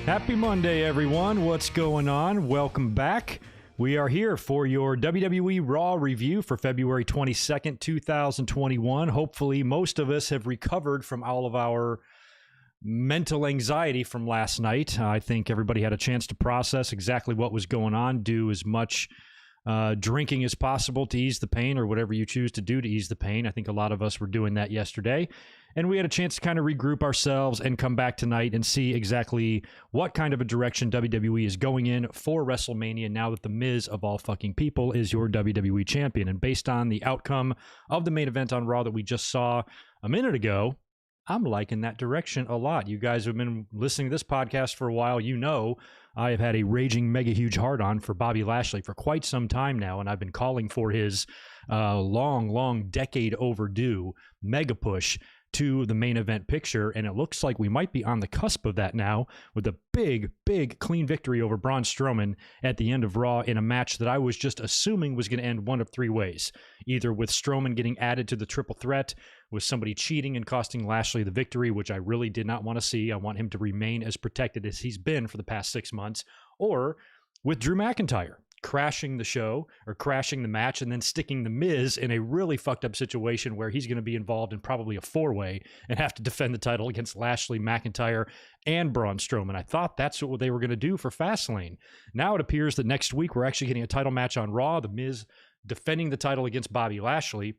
Happy Monday, everyone. What's going on? Welcome back. We are here for your WWE Raw review for February 22nd, 2021. Hopefully, most of us have recovered from all of our mental anxiety from last night. I think everybody had a chance to process exactly what was going on, do as much drinking as possible to ease the pain, or whatever you choose to do to ease the pain. I think a lot of us were doing that yesterday. And we had a chance to kind of regroup ourselves and come back tonight and see exactly what kind of a direction WWE is going in for WrestleMania now that The Miz, of all fucking people, is your WWE champion. And based on the outcome of the main event on Raw that we just saw a minute ago, I'm liking that direction a lot. You guys who have been listening to this podcast for a while, you know I have had a raging mega huge hard-on for Bobby Lashley for quite some time now, and I've been calling for his long decade overdue mega push to the main event picture, and it looks like we might be on the cusp of that now with a big clean victory over Braun Strowman at the end of Raw in a match that I was just assuming was going to end one of three ways, either with Strowman getting added to the triple threat, with somebody cheating and costing Lashley the victory, which I really did not want to see. I want him to remain as protected as he's been for the past 6 months, or with Drew McIntyre crashing the show or crashing the match and then sticking the Miz in a really fucked up situation where he's going to be involved in probably a four-way and have to defend the title against Lashley, McIntyre, and Braun Strowman. I thought that's what they were going to do for Fastlane. Now it appears that next week we're actually getting a title match on Raw, the Miz defending the title against Bobby Lashley.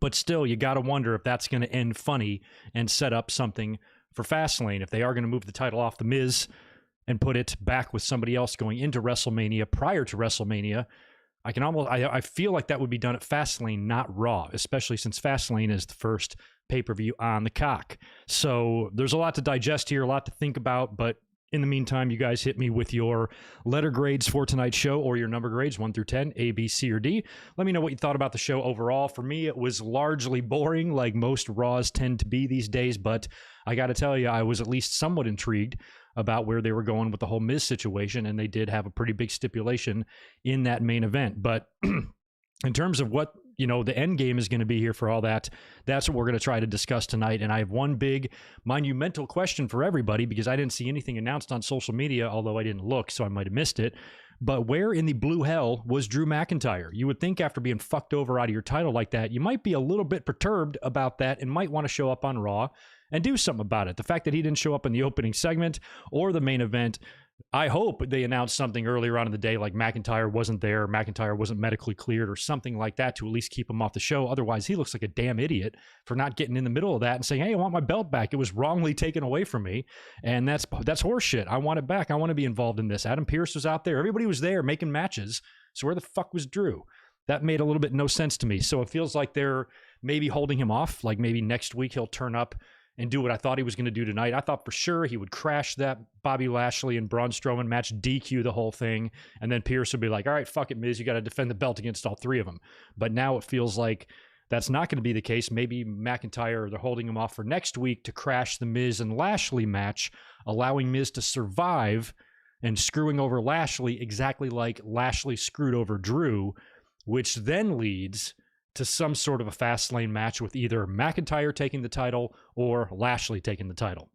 But still, you got to wonder if that's going to end funny and set up something for Fastlane. If they are going to move the title off the Miz and put it back with somebody else going into WrestleMania prior to WrestleMania, I feel like that would be done at Fastlane, not Raw, especially since Fastlane is the first pay-per-view on the cock. So there's a lot to digest here, a lot to think about, but in the meantime, you guys hit me with your letter grades for tonight's show, or your number grades, 1 through 10, A, B, C, or D. Let me know what you thought about the show overall. For me, it was largely boring, like most Raws tend to be these days, but I got to tell you, I was at least somewhat intrigued about where they were going with the whole Miz situation, and they did have a pretty big stipulation in that main event. But in terms of what, you know, the end game is going to be here for all that, that's what we're going to try to discuss tonight. And I have one big monumental question for everybody, because I didn't see anything announced on social media, although I didn't look, so I might have missed it. But where in the blue hell was Drew McIntyre? You would think after being fucked over out of your title like that, you might be a little bit perturbed about that and might want to show up on Raw and do something about it. The fact that he didn't show up in the opening segment or the main event, I hope they announced something earlier on in the day, like McIntyre wasn't there, McIntyre wasn't medically cleared, or something like that, to at least keep him off the show. Otherwise, he looks like a damn idiot for not getting in the middle of that and saying, hey, I want my belt back. It was wrongly taken away from me, and that's horseshit. I want it back. I want to be involved in this. Adam Pearce was out there. Everybody was there making matches. So where the fuck was Drew? That made a little bit no sense to me. So it feels like they're maybe holding him off, like maybe next week he'll turn up and do what I thought he was going to do tonight. I thought for sure he would crash that Bobby Lashley and Braun Strowman match, DQ the whole thing, and then Pierce would be like, all right, fuck it, Miz, you got to defend the belt against all three of them. But now it feels like that's not going to be the case. Maybe McIntyre, they're holding him off for next week to crash the Miz and Lashley match, allowing Miz to survive and screwing over Lashley exactly like Lashley screwed over Drew, which then leads to some sort of a Fastlane match with either McIntyre taking the title or Lashley taking the title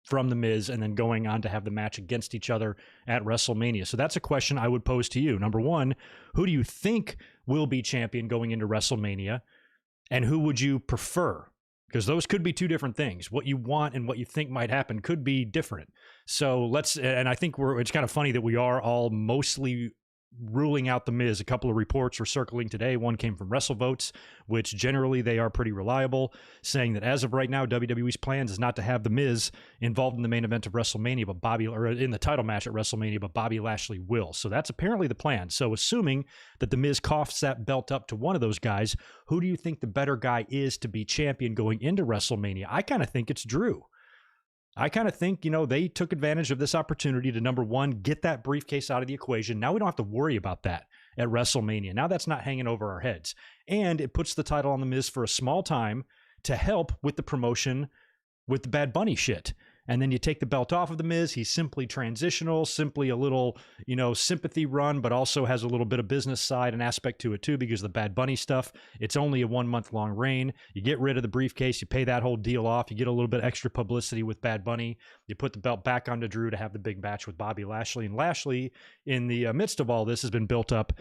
from The Miz, and then going on to have the match against each other at WrestleMania. So that's a question I would pose to you. Number one, who do you think will be champion going into WrestleMania, and who would you prefer? Because those could be two different things. What you want and what you think might happen could be different. So and I think it's kind of funny that we are all mostly ruling out The Miz. A couple of reports were circling today. One came from WrestleVotes, which generally they are pretty reliable, saying that as of right now, WWE's plans is not to have The Miz involved in the main event of WrestleMania, or in the title match at WrestleMania, but Bobby Lashley will. So that's apparently the plan. So assuming that The Miz coughs that belt up to one of those guys, who do you think the better guy is to be champion going into WrestleMania? I kind of think it's Drew. I kind of think, they took advantage of this opportunity to, number one, get that briefcase out of the equation. Now we don't have to worry about that at WrestleMania. Now that's not hanging over our heads. And it puts the title on The Miz for a small time to help with the promotion with the Bad Bunny shit. and then you take the belt off of the Miz. He's simply transitional, simply a little, sympathy run, but also has a little bit of business side and aspect to it too, because of the Bad Bunny stuff. It's only a 1 month long reign. You get rid of the briefcase, you pay that whole deal off, you get a little bit extra publicity with Bad Bunny, you put the belt back onto Drew to have the big match with Bobby Lashley. And Lashley, in the midst of all this, has been built up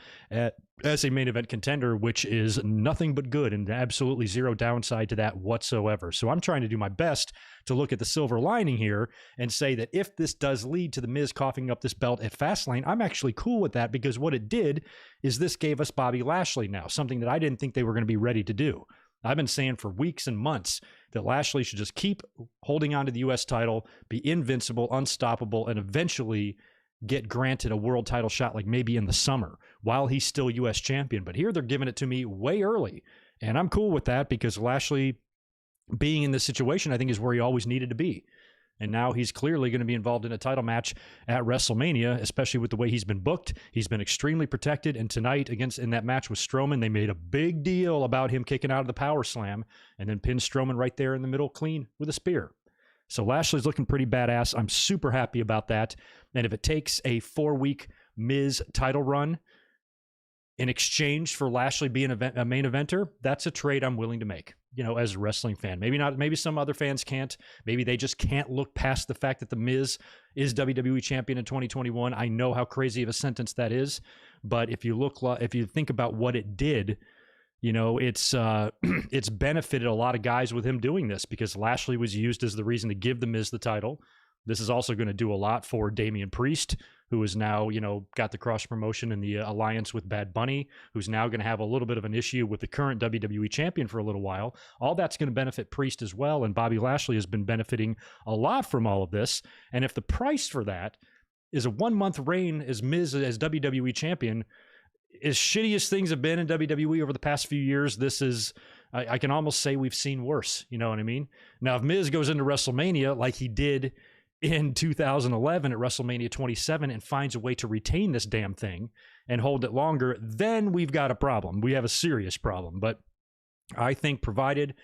as a main event contender, which is nothing but good and absolutely zero downside to that whatsoever. So I'm trying to do my best to look at the silver lining here and say that if this does lead to the Miz coughing up this belt at Fastlane, I'm actually cool with that, because what it did is this gave us Bobby Lashley now, something that I didn't think they were going to be ready to do. I've been saying for weeks and months that Lashley should just keep holding on to the U.S. title, be invincible, unstoppable, and eventually get granted a world title shot, like maybe in the summer while he's still U.S. champion. But here they're giving it to me way early, and I'm cool with that, because Lashley being in this situation, I think, is where he always needed to be. And now he's clearly going to be involved in a title match at WrestleMania, especially with the way he's been booked. He's been extremely protected. And tonight, in that match with Strowman, they made a big deal about him kicking out of the power slam and then pinned Strowman right there in the middle clean with a spear. So Lashley's looking pretty badass. I'm super happy about that. And if it takes a 4-week Miz title run in exchange for Lashley being a main eventer, that's a trade I'm willing to make, as a wrestling fan. Maybe not, maybe some other fans can't. Maybe they just can't look past the fact that The Miz is WWE champion in 2021. I know how crazy of a sentence that is, but if you think about what it did, it's benefited a lot of guys with him doing this, because Lashley was used as the reason to give The Miz the title. This is also going to do a lot for Damian Priest, who is now, got the cross promotion in the alliance with Bad Bunny, who's now going to have a little bit of an issue with the current WWE champion for a little while. All that's going to benefit Priest as well, and Bobby Lashley has been benefiting a lot from all of this. And if the price for that is a 1 month reign as Miz as WWE champion, as shitty as things have been in WWE over the past few years, this is, I can almost say we've seen worse. You know what I mean? Now, if Miz goes into WrestleMania like he did in 2011 at WrestleMania 27 and finds a way to retain this damn thing and hold it longer, then we've got a problem. We have a serious problem. But I think provided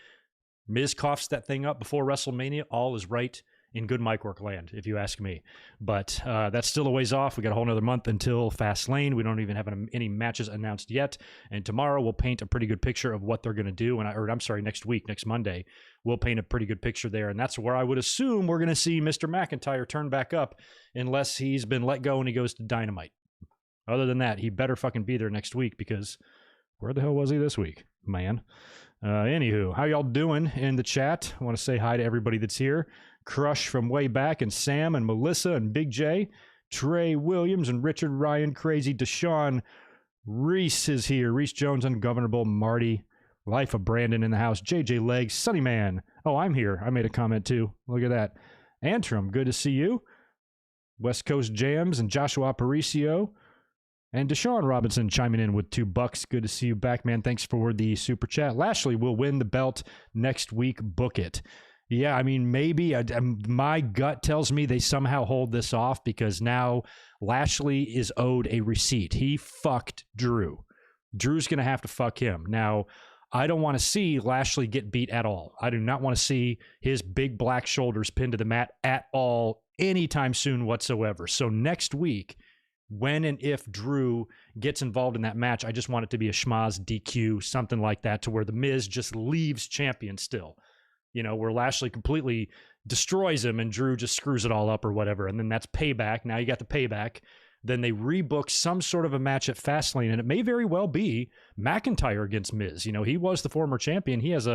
Miz coughs that thing up before WrestleMania, all is right in good mic work land, if you ask me. But that's still a ways off. We got a whole nother month until Fastlane. We don't even have any matches announced yet. And tomorrow we'll paint a pretty good picture of what they're going to do. Next week, next Monday, we'll paint a pretty good picture there. And that's where I would assume we're going to see Mr. McIntyre turn back up, unless he's been let go and he goes to Dynamite. Other than that, he better fucking be there next week, because where the hell was he this week, man? Anywho, how y'all doing in the chat? I want to say hi to everybody that's here. Crush from way back, and Sam and Melissa and Big J, Trey Williams and Richard Ryan, Crazy Deshaun, Reese is here, Reese Jones, Ungovernable, Marty, Life of Brandon in the house, JJ Legs, Sunny Man. Oh, I'm here. I made a comment too. Look at that. Antrim, good to see you. West Coast Jams and Joshua Aparicio. And Deshaun Robinson chiming in with $2. Good to see you back, man. Thanks for the super chat. Lashley will win the belt next week. Book it. Yeah, I mean, maybe. My gut tells me they somehow hold this off, because now Lashley is owed a receipt. He fucked Drew. Drew's going to have to fuck him. Now, I don't want to see Lashley get beat at all. I do not want to see his big black shoulders pinned to the mat at all anytime soon whatsoever. So next week, when and if Drew gets involved in that match, I just want it to be a schmaz DQ, something like that, to where The Miz just leaves champion still. Where Lashley completely destroys him and Drew just screws it all up or whatever. And then that's payback. Now you got the payback. Then they rebook some sort of a match at Fastlane, and it may very well be McIntyre against Miz. He was the former champion. He has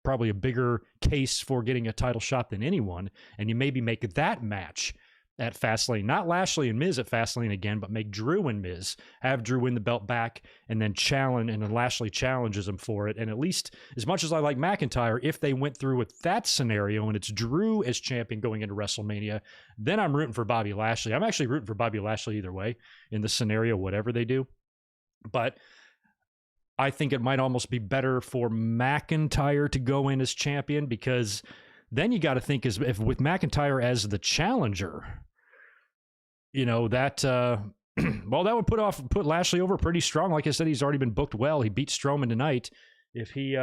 probably a bigger case for getting a title shot than anyone. And you maybe make that match at Fastlane, not Lashley and Miz at Fastlane again, but make Drew and Miz, have Drew win the belt back, and then Lashley challenges him for it. And at least, as much as I like McIntyre, if they went through with that scenario and it's Drew as champion going into WrestleMania, then I'm rooting for Bobby Lashley. I'm actually rooting for Bobby Lashley either way in the scenario, whatever they do. But I think it might almost be better for McIntyre to go in as champion, because then you got to think, if with McIntyre as the challenger, that well, that would put Lashley over pretty strong. Like I said, he's already been booked well. He beat Strowman tonight. If he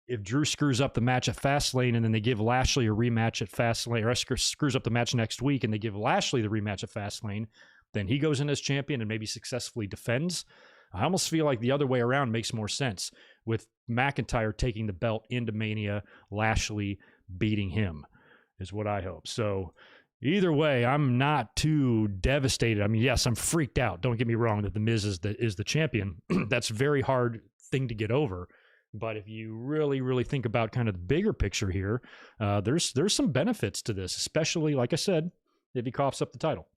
if Drew screws up the match at Fastlane and then they give Lashley a rematch at Fastlane, or screws up the match next week and they give Lashley the rematch at Fastlane, then he goes in as champion and maybe successfully defends. I almost feel like the other way around makes more sense, with McIntyre taking the belt into Mania, Lashley beating him, is what I hope. So either way, I'm not too devastated. I mean, yes, I'm freaked out. Don't get me wrong that The Miz is the champion. That's a very hard thing to get over. But if you really, really think about kind of the bigger picture here, there's some benefits to this, especially, like I said, if he coughs up the title.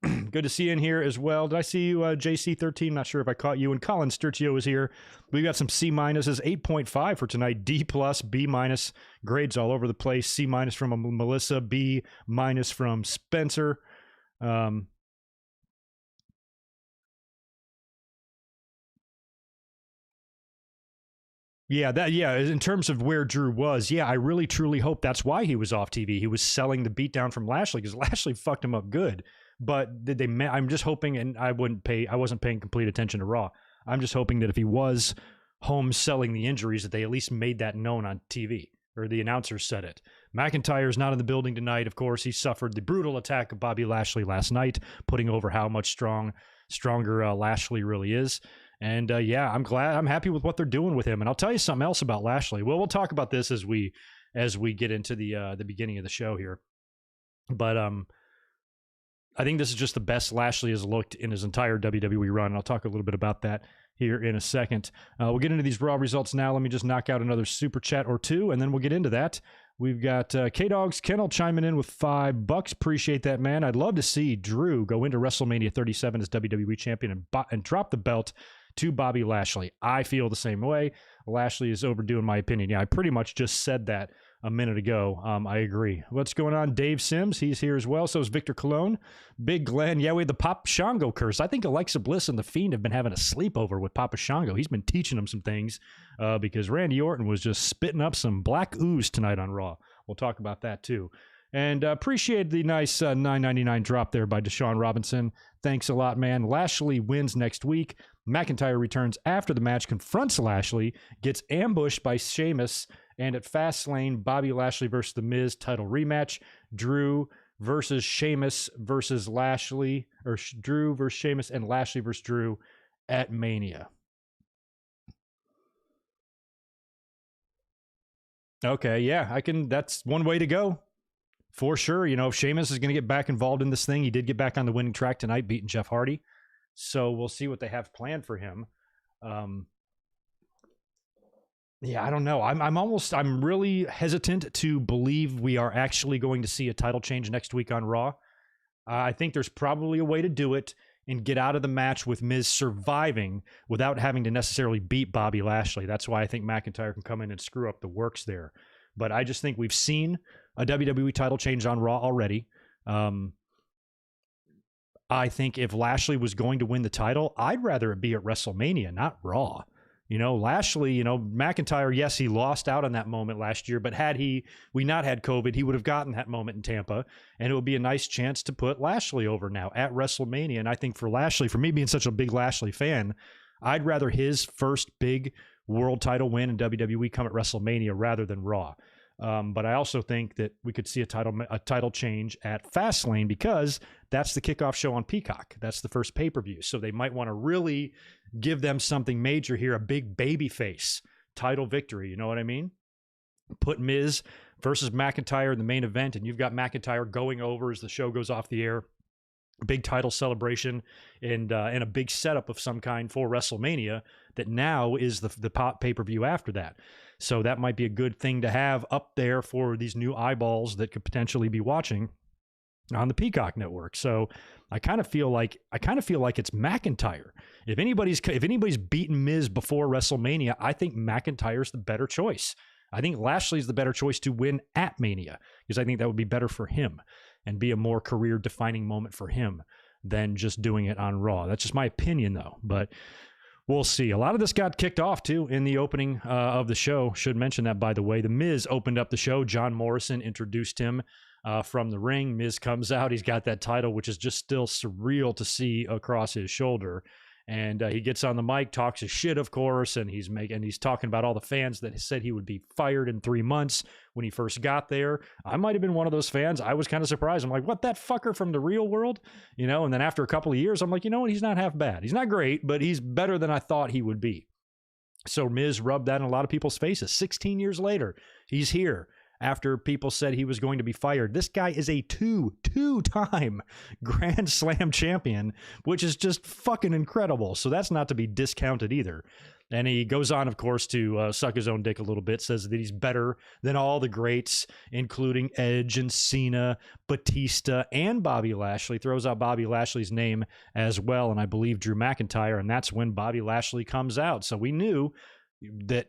Good to see you in here as well. Did I see you, JC13? Not sure if I caught you. And Colin Sturcio is here. We got some C minuses, 8.5 for tonight. D plus, B minus, grades all over the place. C minus from Melissa, B minus from Spencer. Yeah, in terms of where Drew was, I really truly hope that's why he was off TV. He was selling the beatdown from Lashley because Lashley fucked him up good. But did they? I'm just hoping, and I wasn't paying complete attention to Raw. I'm just hoping that if he was home selling the injuries, that they at least made that known on TV, or the announcers said it. McIntyre's not in the building tonight. Of course, he suffered the brutal attack of Bobby Lashley last night, putting over how much stronger Lashley really is. And I'm happy with what they're doing with him. And I'll tell you something else about Lashley. Well, we'll talk about this as we get into the beginning of the show here. But I think this is just the best Lashley has looked in his entire WWE run. And I'll talk a little bit about that here in a second. We'll get into these Raw results now. Let me just knock out another super chat or two, and then we'll get into that. We've got K-Dogs Kennel chiming in with $5. Appreciate that, man. I'd love to see Drew go into WrestleMania 37 as WWE champion and drop the belt to Bobby Lashley. I feel the same way. Lashley is overdue, in my opinion. Yeah, I pretty much just said that a minute ago. I agree. What's going on? Dave Sims, he's here as well. So is Victor Colon. Big Glenn. Yeah, we had the Papa Shango curse. I think Alexa Bliss and The Fiend have been having a sleepover with Papa Shango. He's been teaching them some things because Randy Orton was just spitting up some black ooze tonight on Raw. We'll talk about that too. And appreciate the nice $9.99 drop there by Deshaun Robinson. Thanks a lot, man. Lashley wins next week. McIntyre returns after the match, confronts Lashley, gets ambushed by Sheamus, and at Fastlane, Bobby Lashley versus The Miz title rematch. Drew versus Sheamus versus Lashley, or Drew versus Sheamus and Lashley versus Drew at Mania. Okay, yeah, that's one way to go. For sure, if Sheamus is going to get back involved in this thing, he did get back on the winning track tonight, beating Jeff Hardy. So we'll see what they have planned for him. Yeah, I don't know. I'm really hesitant to believe we are actually going to see a title change next week on Raw. I think there's probably a way to do it and get out of the match with Miz surviving without having to necessarily beat Bobby Lashley. That's why I think McIntyre can come in and screw up the works there. But I just think we've seen a WWE title change on Raw already. I think if Lashley was going to win the title, I'd rather it be at WrestleMania, not Raw. Lashley, McIntyre, yes, he lost out on that moment last year, but had we not had COVID, he would have gotten that moment in Tampa, and it would be a nice chance to put Lashley over now at WrestleMania. And I think for Lashley, for me being such a big Lashley fan, I'd rather his first big world title win in WWE come at WrestleMania rather than Raw. But I also think that we could see a title change at Fastlane because that's the kickoff show on Peacock. That's the first pay-per-view. So they might want to really give them something major here, a big babyface title victory. You know what I mean? Put Miz versus McIntyre in the main event, and you've got McIntyre going over as the show goes off the air. Big title celebration and a big setup of some kind for WrestleMania that now is the pay-per-view after that. So that might be a good thing to have up there for these new eyeballs that could potentially be watching on the Peacock network. So I kind of feel like it's McIntyre. If anybody's beaten Miz before WrestleMania, I think McIntyre's the better choice. I think Lashley's the better choice to win at Mania because I think that would be better for him and be a more career-defining moment for him than just doing it on Raw. That's just my opinion, though. But we'll see. A lot of this got kicked off, too, in the opening of the show. Should mention that, by the way. The Miz opened up the show. John Morrison introduced him from the ring. Miz comes out. He's got that title, which is just still surreal to see across his shoulder. And he gets on the mic, talks his shit, of course, and he's talking about all the fans that said he would be fired in 3 months when he first got there. I might have been one of those fans. I was kind of surprised. I'm like, what, that fucker from the real world? You know, and then after a couple of years, I'm like, you know what? He's not half bad. He's not great, but he's better than I thought he would be. So Miz rubbed that in a lot of people's faces. 16 years later, he's here. After people said he was going to be fired. This guy is a two-time Grand Slam champion, which is just fucking incredible. So that's not to be discounted either. And he goes on, of course, to suck his own dick a little bit, says that he's better than all the greats, including Edge and Cena, Batista, and Bobby Lashley. Throws out Bobby Lashley's name as well, and I believe Drew McIntyre, and that's when Bobby Lashley comes out. So we knew that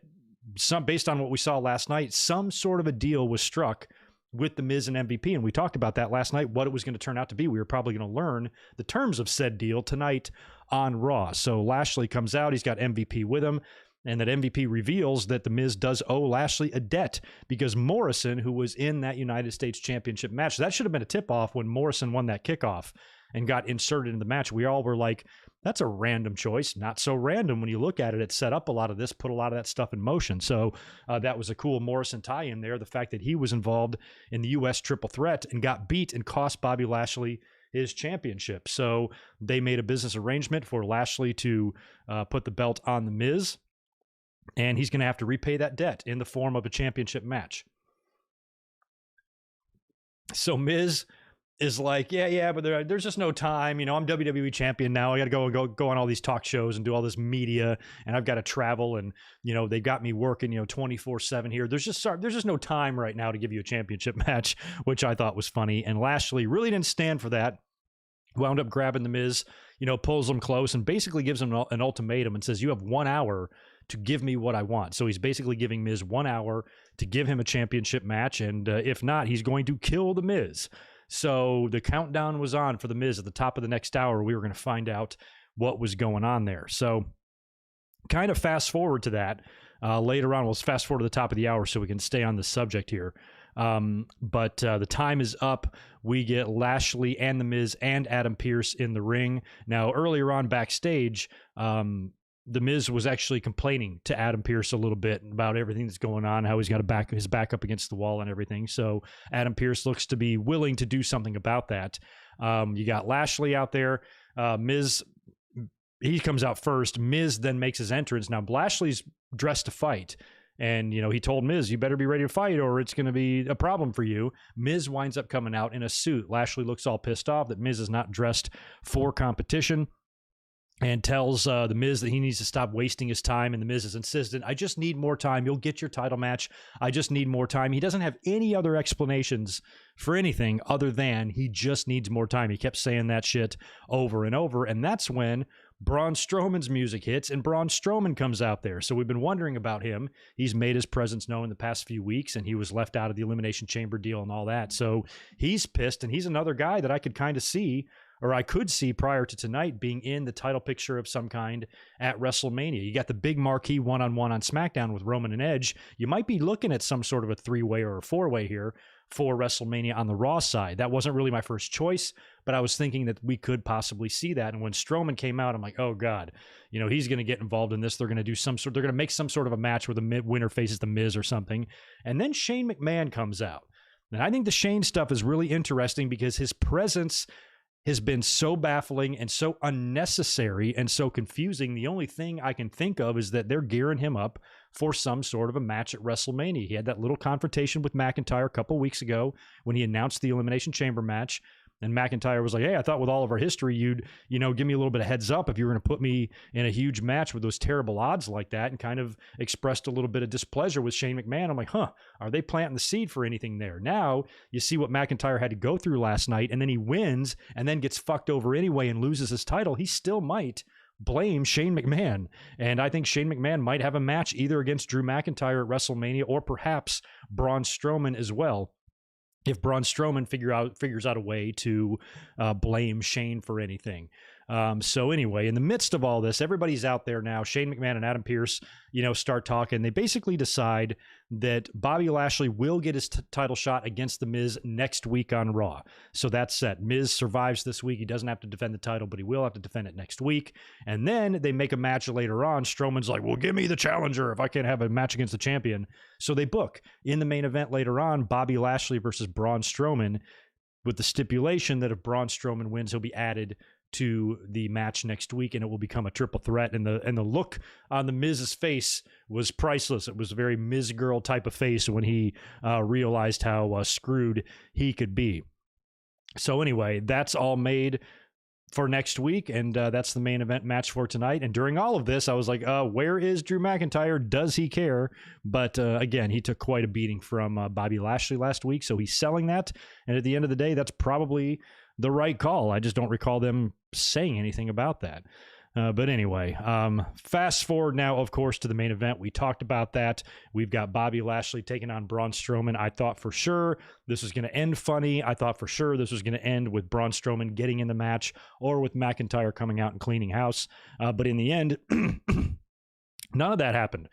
based on what we saw last night, some sort of a deal was struck with the Miz and MVP, and we talked about that last night, what it was going to turn out to be. We were probably going to learn the terms of said deal tonight on Raw. So Lashley comes out, he's got MVP with him, and that MVP reveals that the Miz does owe Lashley a debt because Morrison, who was in that United States Championship match, that should have been a tip-off when Morrison won that kickoff and got inserted in the match. We all were like, that's a random choice. Not so random when you look at it. It set up a lot of this, put a lot of that stuff in motion. So that was a cool Morrison tie-in there. The fact that he was involved in the U.S. triple threat and got beat and cost Bobby Lashley his championship. So they made a business arrangement for Lashley to put the belt on the Miz, and he's going to have to repay that debt in the form of a championship match. So Miz is like, yeah, but there's just no time. You know, I'm WWE champion now. I got to go on all these talk shows and do all this media, and I've got to travel, and you know, they got me working, 24/7 here. There's just no time right now to give you a championship match, which I thought was funny. And Lashley really didn't stand for that. Wound up grabbing the Miz, pulls him close and basically gives him an ultimatum and says, you have 1 hour to give me what I want. So he's basically giving Miz 1 hour to give him a championship match, and if not, he's going to kill the Miz. So the countdown was on for the Miz. At the top of the next hour, we were going to find out what was going on there. So kind of fast forward to that later on. We'll fast forward to the top of the hour so we can stay on the subject here. But the time is up. We get Lashley and the Miz and Adam Pearce in the ring. Now, earlier on backstage, the Miz was actually complaining to Adam Pearce a little bit about everything that's going on, how he's got his back up against the wall and everything. So Adam Pearce looks to be willing to do something about that. You got Lashley out there. Miz, he comes out first. Miz then makes his entrance. Now, Lashley's dressed to fight. And, he told Miz, you better be ready to fight or it's going to be a problem for you. Miz winds up coming out in a suit. Lashley looks all pissed off that Miz is not dressed for competition, and tells the Miz that he needs to stop wasting his time. And the Miz is insistent, I just need more time. You'll get your title match. I just need more time. He doesn't have any other explanations for anything other than he just needs more time. He kept saying that shit over and over. And that's when Braun Strowman's music hits and Braun Strowman comes out there. So we've been wondering about him. He's made his presence known in the past few weeks, and he was left out of the Elimination Chamber deal and all that. So he's pissed, and he's another guy that I could kind of see, or I could see prior to tonight, being in the title picture of some kind at WrestleMania. You got the big marquee one-on-one on SmackDown with Roman and Edge. You might be looking at some sort of a three-way or a four-way here for WrestleMania on the Raw side. That wasn't really my first choice, but I was thinking that we could possibly see that. And when Strowman came out, I'm like, oh God, he's going to get involved in this. They're going to they're going to make some sort of a match where the winner faces the Miz or something. And then Shane McMahon comes out. And I think the Shane stuff is really interesting because his presence has been so baffling and so unnecessary and so confusing. The only thing I can think of is that they're gearing him up for some sort of a match at WrestleMania. He had that little confrontation with McIntyre a couple weeks ago when he announced the Elimination Chamber match. And McIntyre was like, hey, I thought with all of our history, you'd, give me a little bit of heads up if you were going to put me in a huge match with those terrible odds like that, and kind of expressed a little bit of displeasure with Shane McMahon. I'm like, are they planting the seed for anything there? Now you see what McIntyre had to go through last night, and then he wins and then gets fucked over anyway and loses his title. He still might blame Shane McMahon. And I think Shane McMahon might have a match either against Drew McIntyre at WrestleMania or perhaps Braun Strowman as well, if Braun Strowman figures out a way to blame Shane for anything. So anyway, in the midst of all this, everybody's out there now. Shane McMahon and Adam Pearce, start talking. They basically decide that Bobby Lashley will get his title shot against The Miz next week on Raw. So that's set. Miz survives this week. He doesn't have to defend the title, but he will have to defend it next week. And then they make a match later on. Strowman's like, well, give me the challenger if I can't have a match against the champion. So they book in the main event later on, Bobby Lashley versus Braun Strowman, with the stipulation that if Braun Strowman wins, he'll be added to the match next week, and it will become a triple threat. And the look on the Miz's face was priceless. It was a very Miz girl type of face when he realized how screwed he could be. So anyway, that's all made for next week, and that's the main event match for tonight. And during all of this, I was like, where is Drew McIntyre? Does he care? But again, he took quite a beating from Bobby Lashley last week, so he's selling that. And at the end of the day, that's probably the right call. I just don't recall them saying anything about that. But anyway, fast forward now, of course, to the main event. We talked about that. We've got Bobby Lashley taking on Braun Strowman. I thought for sure this was going to end funny. I thought for sure this was going to end with Braun Strowman getting in the match or with McIntyre coming out and cleaning house. But in the end, none of that happened.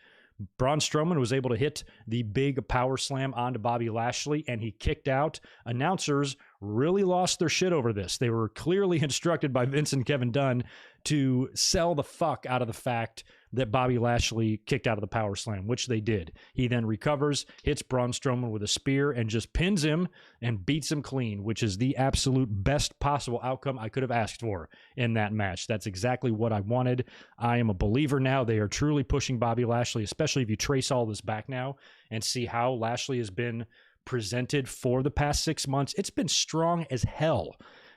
Braun Strowman was able to hit the big power slam onto Bobby Lashley, and he kicked out. Announcers really lost their shit over this. They were clearly instructed by Vince and Kevin Dunn to sell the fuck out of the fact that Bobby Lashley kicked out of the power slam, which they did. He then recovers, hits Braun Strowman with a spear, and just pins him and beats him clean, which is the absolute best possible outcome I could have asked for in that match. That's exactly what I wanted. I am a believer now. They are truly pushing Bobby Lashley, especially if you trace all this back now and see how Lashley has been presented for the past 6 months. It's been strong as hell.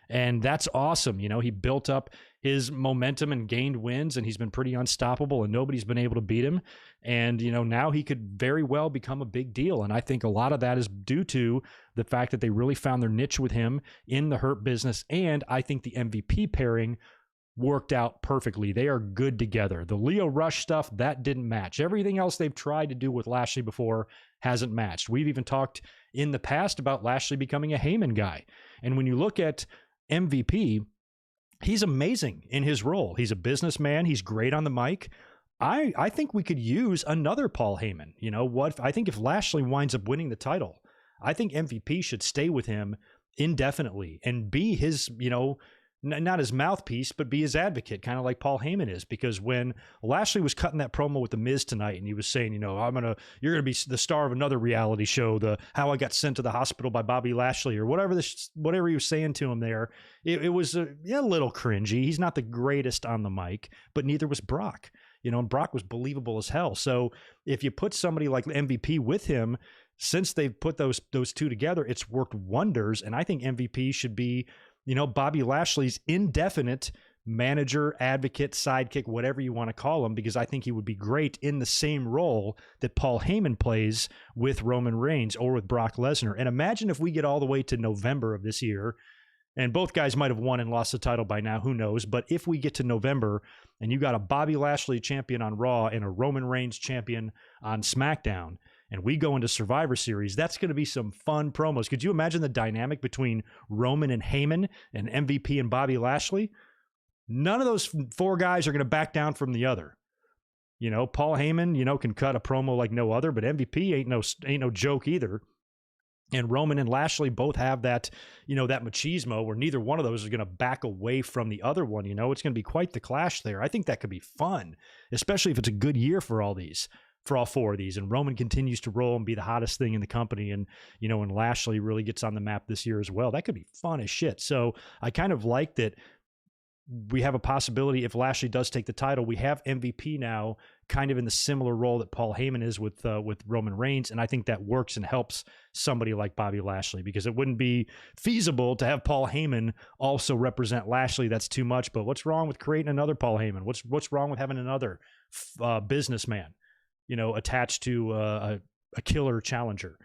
And that's awesome. He built up his momentum and gained wins, and he's been pretty unstoppable, and nobody's been able to beat him. And, now he could very well become a big deal. And I think a lot of that is due to the fact that they really found their niche with him in the Hurt Business. And I think the MVP pairing worked out perfectly. They are good together. The Leo Rush stuff, that didn't match. Everything else they've tried to do with Lashley before hasn't matched. We've even talked in the past about Lashley becoming a Heyman guy. And when you look at MVP, he's amazing in his role. He's a businessman. He's great on the mic. I think we could use another Paul Heyman. I think if Lashley winds up winning the title, I think MVP should stay with him indefinitely and be his, not his mouthpiece, but be his advocate, kind of like Paul Heyman is. Because when Lashley was cutting that promo with The Miz tonight, and he was saying, you're gonna be the star of another reality show, the How I Got Sent to the Hospital by Bobby Lashley, or whatever he was saying to him there, it was a little cringy. He's not the greatest on the mic, but neither was Brock. And Brock was believable as hell. So if you put somebody like MVP with him, since they've put those two together, it's worked wonders. And I think MVP should be, Bobby Lashley's indefinite manager, advocate, sidekick, whatever you want to call him, because I think he would be great in the same role that Paul Heyman plays with Roman Reigns or with Brock Lesnar. And imagine if we get all the way to November of this year, and both guys might have won and lost the title by now, who knows? But if we get to November and you got a Bobby Lashley champion on Raw and a Roman Reigns champion on SmackDown, and we go into Survivor Series, that's going to be some fun promos. Could you imagine the dynamic between Roman and Heyman and MVP and Bobby Lashley? None of those four guys are going to back down from the other. Paul Heyman, can cut a promo like no other, but MVP ain't no joke either. And Roman and Lashley both have that, that machismo where neither one of those is going to back away from the other one. It's going to be quite the clash there. I think that could be fun, especially if it's a good year for all four of these, and Roman continues to roll and be the hottest thing in the company, and and Lashley really gets on the map this year as well. That could be fun as shit. So I kind of like that we have a possibility if Lashley does take the title, we have MVP now kind of in the similar role that Paul Heyman is with Roman Reigns, and I think that works and helps somebody like Bobby Lashley, because it wouldn't be feasible to have Paul Heyman also represent Lashley. That's too much. But what's wrong with creating another Paul Heyman? What's wrong with having another businessman attached to a killer challenger?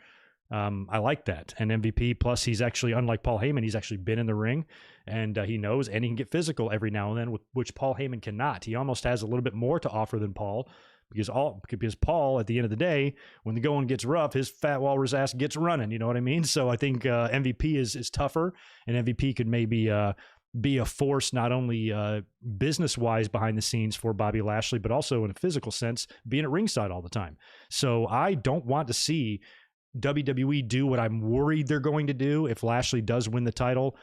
I like that. And MVP, plus he's actually, unlike Paul Heyman, he's actually been in the ring, and he knows, and he can get physical every now and then, which Paul Heyman cannot. He almost has a little bit more to offer than Paul, because Paul, at the end of the day, when the going gets rough, his fat walrus ass gets running. You know what I mean? So I think MVP is tougher, and MVP could maybe be a force, not only business-wise behind the scenes for Bobby Lashley, but also in a physical sense, being at ringside all the time. So I don't want to see WWE do what I'm worried they're going to do if Lashley does win the title,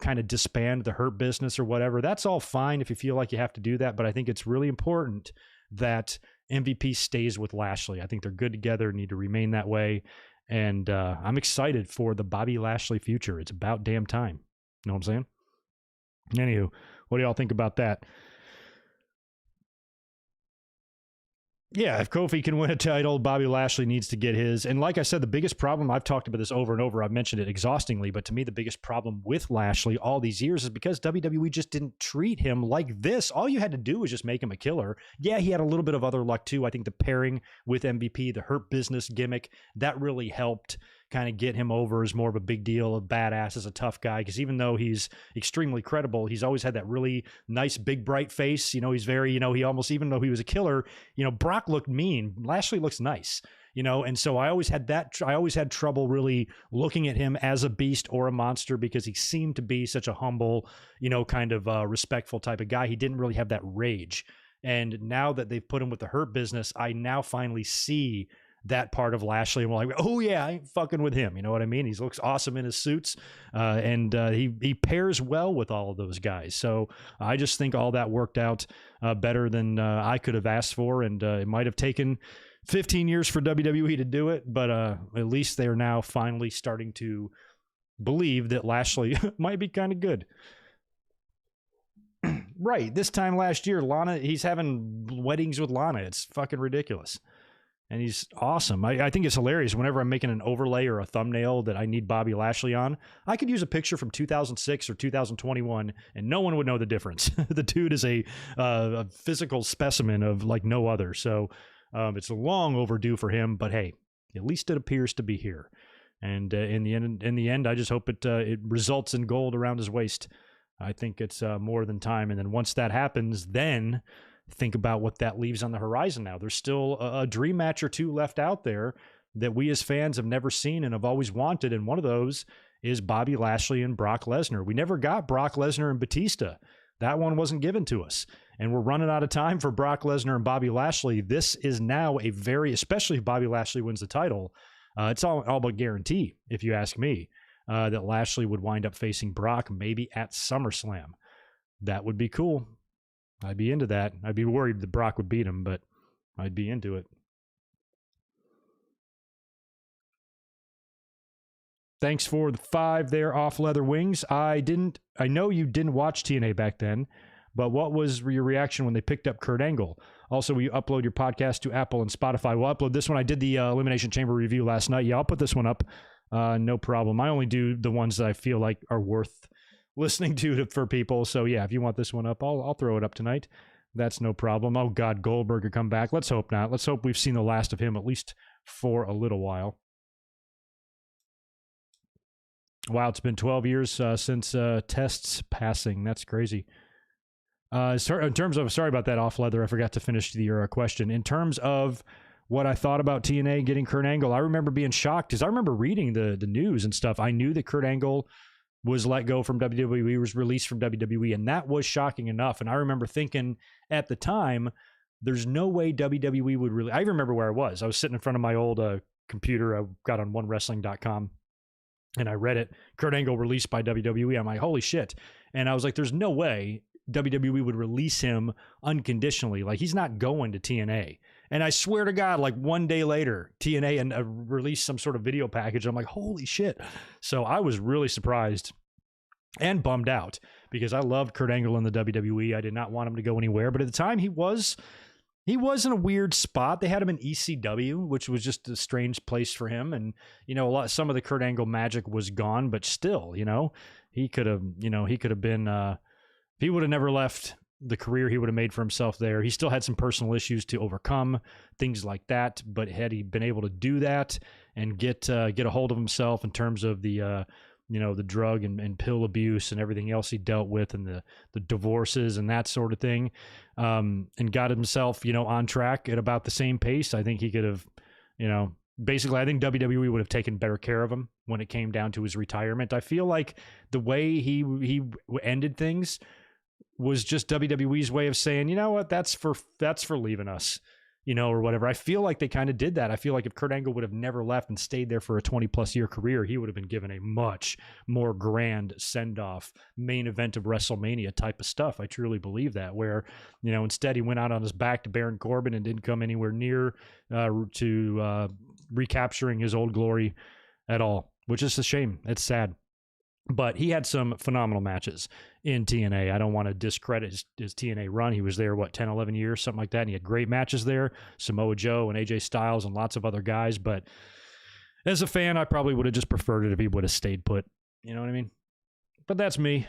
kind of disband the Hurt Business or whatever. That's all fine if you feel like you have to do that, but I think it's really important that MVP stays with Lashley. I think they're good together, need to remain that way, and I'm excited for the Bobby Lashley future. It's about damn time. You know what I'm saying? Anywho, what do y'all think about that? Yeah, if Kofi can win a title, Bobby Lashley needs to get his. And like I said, the biggest problem, I've talked about this over and over, I've mentioned it exhaustingly, but to me, the biggest problem with Lashley all these years is because WWE just didn't treat him like this. All you had to do was just make him a killer. Yeah, he had a little bit of other luck too. I think the pairing with MVP, the Hurt Business gimmick, that really helped kind of get him over as more of a big deal, a badass, as a tough guy. Because even though he's extremely credible, he's always had that really nice, big, bright face. He's very, he almost, even though he was a killer, Brock looked mean. Lashley looks nice, and so I always had trouble really looking at him as a beast or a monster because he seemed to be such a humble, kind of respectful type of guy. He didn't really have that rage. And now that they've put him with the Hurt Business, I now finally see that part of Lashley, and we're like, oh yeah, I ain't fucking with him. You know what I mean? He looks awesome in his suits, and he pairs well with all of those guys. So I just think all that worked out better than I could have asked for, and it might have taken 15 years for WWE to do it, but at least they are now finally starting to believe that Lashley might be kind of good. Right, this time last year, he's having weddings with Lana. It's fucking ridiculous. And he's awesome. I think it's hilarious. Whenever I'm making an overlay or a thumbnail that I need Bobby Lashley on, I could use a picture from 2006 or 2021, and no one would know the difference. The dude is a physical specimen of like no other. So it's long overdue for him. But hey, at least it appears to be here. And in the end, I just hope it results in gold around his waist. I think it's more than time. And then once that happens, then think about what that leaves on the horizon now. There's still a dream match or two left out there that we as fans have never seen and have always wanted, and one of those is Bobby Lashley and Brock Lesnar. We never got Brock Lesnar and Batista. That one wasn't given to us, and we're running out of time for Brock Lesnar and Bobby Lashley. This is now especially if Bobby Lashley wins the title, it's all but guarantee, if you ask me, that Lashley would wind up facing Brock maybe at SummerSlam. That would be cool. I'd be into that. I'd be worried that Brock would beat him, but I'd be into it. Thanks for the 5 there, Off Leather Wings. I know you didn't watch TNA back then, but what was your reaction when they picked up Kurt Angle? Also, will you upload your podcast to Apple and Spotify? We'll upload this one. I did the Elimination Chamber review last night. Yeah, I'll put this one up. No problem. I only do the ones that I feel like are worth listening to for people. So yeah, if you want this one up, I'll throw it up tonight. That's no problem. Oh God, Goldberg could come back. Let's hope not. Let's hope we've seen the last of him at least for a little while. Wow, it's been 12 years since Test's passing. That's crazy. Sorry about that, Off Leather. I forgot to finish your question. In terms of what I thought about TNA getting Kurt Angle, I remember being shocked because I remember reading the news and stuff. I knew that Kurt Angle was let go from WWE, was released from WWE, and that was shocking enough. And I remember thinking at the time, there's no way WWE would really... I remember where I was. I was sitting in front of my old computer. I got on onewrestling.com, and I read it. Kurt Angle released by WWE. I'm like, holy shit. And I was like, there's no way WWE would release him unconditionally. Like, he's not going to TNA. And I swear to God, like one day later, TNA and released some sort of video package. I'm like, holy shit. So I was really surprised and bummed out because I loved Kurt Angle in the WWE. I did not want him to go anywhere. But at the time, he was in a weird spot. They had him in ECW, which was just a strange place for him. And, some of the Kurt Angle magic was gone, but still, he could have been, if he would have never left the career he would have made for himself there. He still had some personal issues to overcome, things like that. But had he been able to do that and get a hold of himself in terms of the drug and pill abuse and everything else he dealt with and the divorces and that sort of thing, and got himself, on track at about the same pace, I think he could have, basically, I think WWE would have taken better care of him when it came down to his retirement. I feel like the way he ended things was just WWE's way of saying, you know what, that's for leaving us, you know, or whatever. I feel like they kind of did that. I feel like if Kurt Angle would have never left and stayed there for a 20+ year career, he would have been given a much more grand send-off, main event of WrestleMania type of stuff. I truly believe that, where, you know, instead he went out on his back to Baron Corbin and didn't come anywhere near to recapturing his old glory at all, which is a shame. It's sad. But he had some phenomenal matches in TNA. I don't want to discredit his TNA run. He was there, 10, 11 years, something like that. And he had great matches there. Samoa Joe and AJ Styles and lots of other guys. But as a fan, I probably would have just preferred it if he would have stayed put. You know what I mean? But that's me.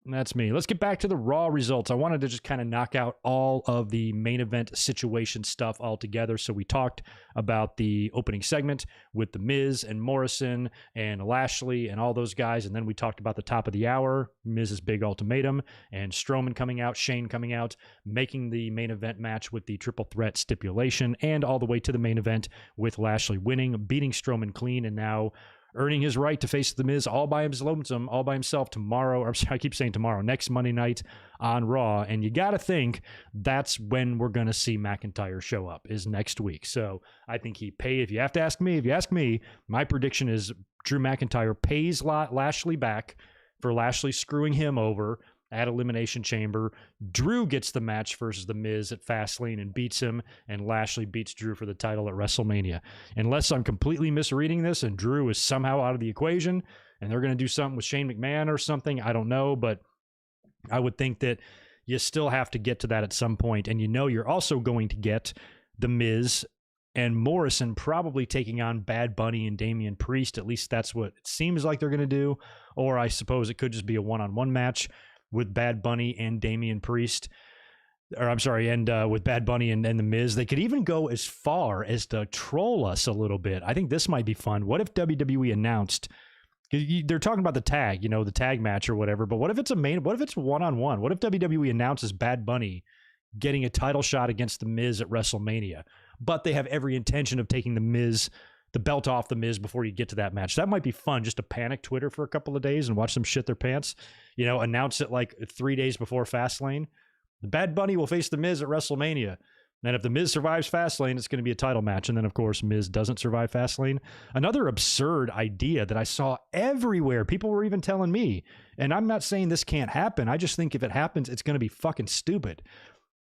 That's me. Let's get back to the Raw results. I wanted to just kind of knock out all of the main event situation stuff altogether. So we talked about the opening segment with The Miz and Morrison and Lashley and all those guys. And then we talked about the top of the hour, Miz's big ultimatum, and Strowman coming out, Shane coming out, making the main event match with the triple threat stipulation, and all the way to the main event with Lashley winning, beating Strowman clean, and now earning his right to face The Miz all by himself tomorrow. Or I keep saying tomorrow, next Monday night on Raw. And you got to think that's when we're going to see McIntyre show up, is next week. So I think if you ask me, my prediction is Drew McIntyre pays Lashley back for Lashley screwing him over at Elimination Chamber. Drew gets the match versus The Miz at Fastlane and beats him, and Lashley beats Drew for the title at WrestleMania. Unless I'm completely misreading this and Drew is somehow out of the equation and they're going to do something with Shane McMahon or something, I don't know, but I would think that you still have to get to that at some point. And you know you're also going to get The Miz and Morrison probably taking on Bad Bunny and Damian Priest. At least that's what it seems like they're going to do. Or I suppose it could just be a one-on-one match with Bad Bunny and Damian Priest, with Bad Bunny and The Miz. They could even go as far as to troll us a little bit. I think this might be fun. What if WWE announced, they're talking about the tag, the tag match or whatever, but what if it's one-on-one? What if WWE announces Bad Bunny getting a title shot against The Miz at WrestleMania, but they have every intention of taking the belt off The Miz before you get to that match? That might be fun, just to panic Twitter for a couple of days and watch them shit their pants. Announce it like 3 days before Fastlane. Bad Bunny will face The Miz at WrestleMania. And if The Miz survives Fastlane, it's going to be a title match. And then, of course, Miz doesn't survive Fastlane. Another absurd idea that I saw everywhere. People were even telling me, and I'm not saying this can't happen. I just think if it happens, it's going to be fucking stupid.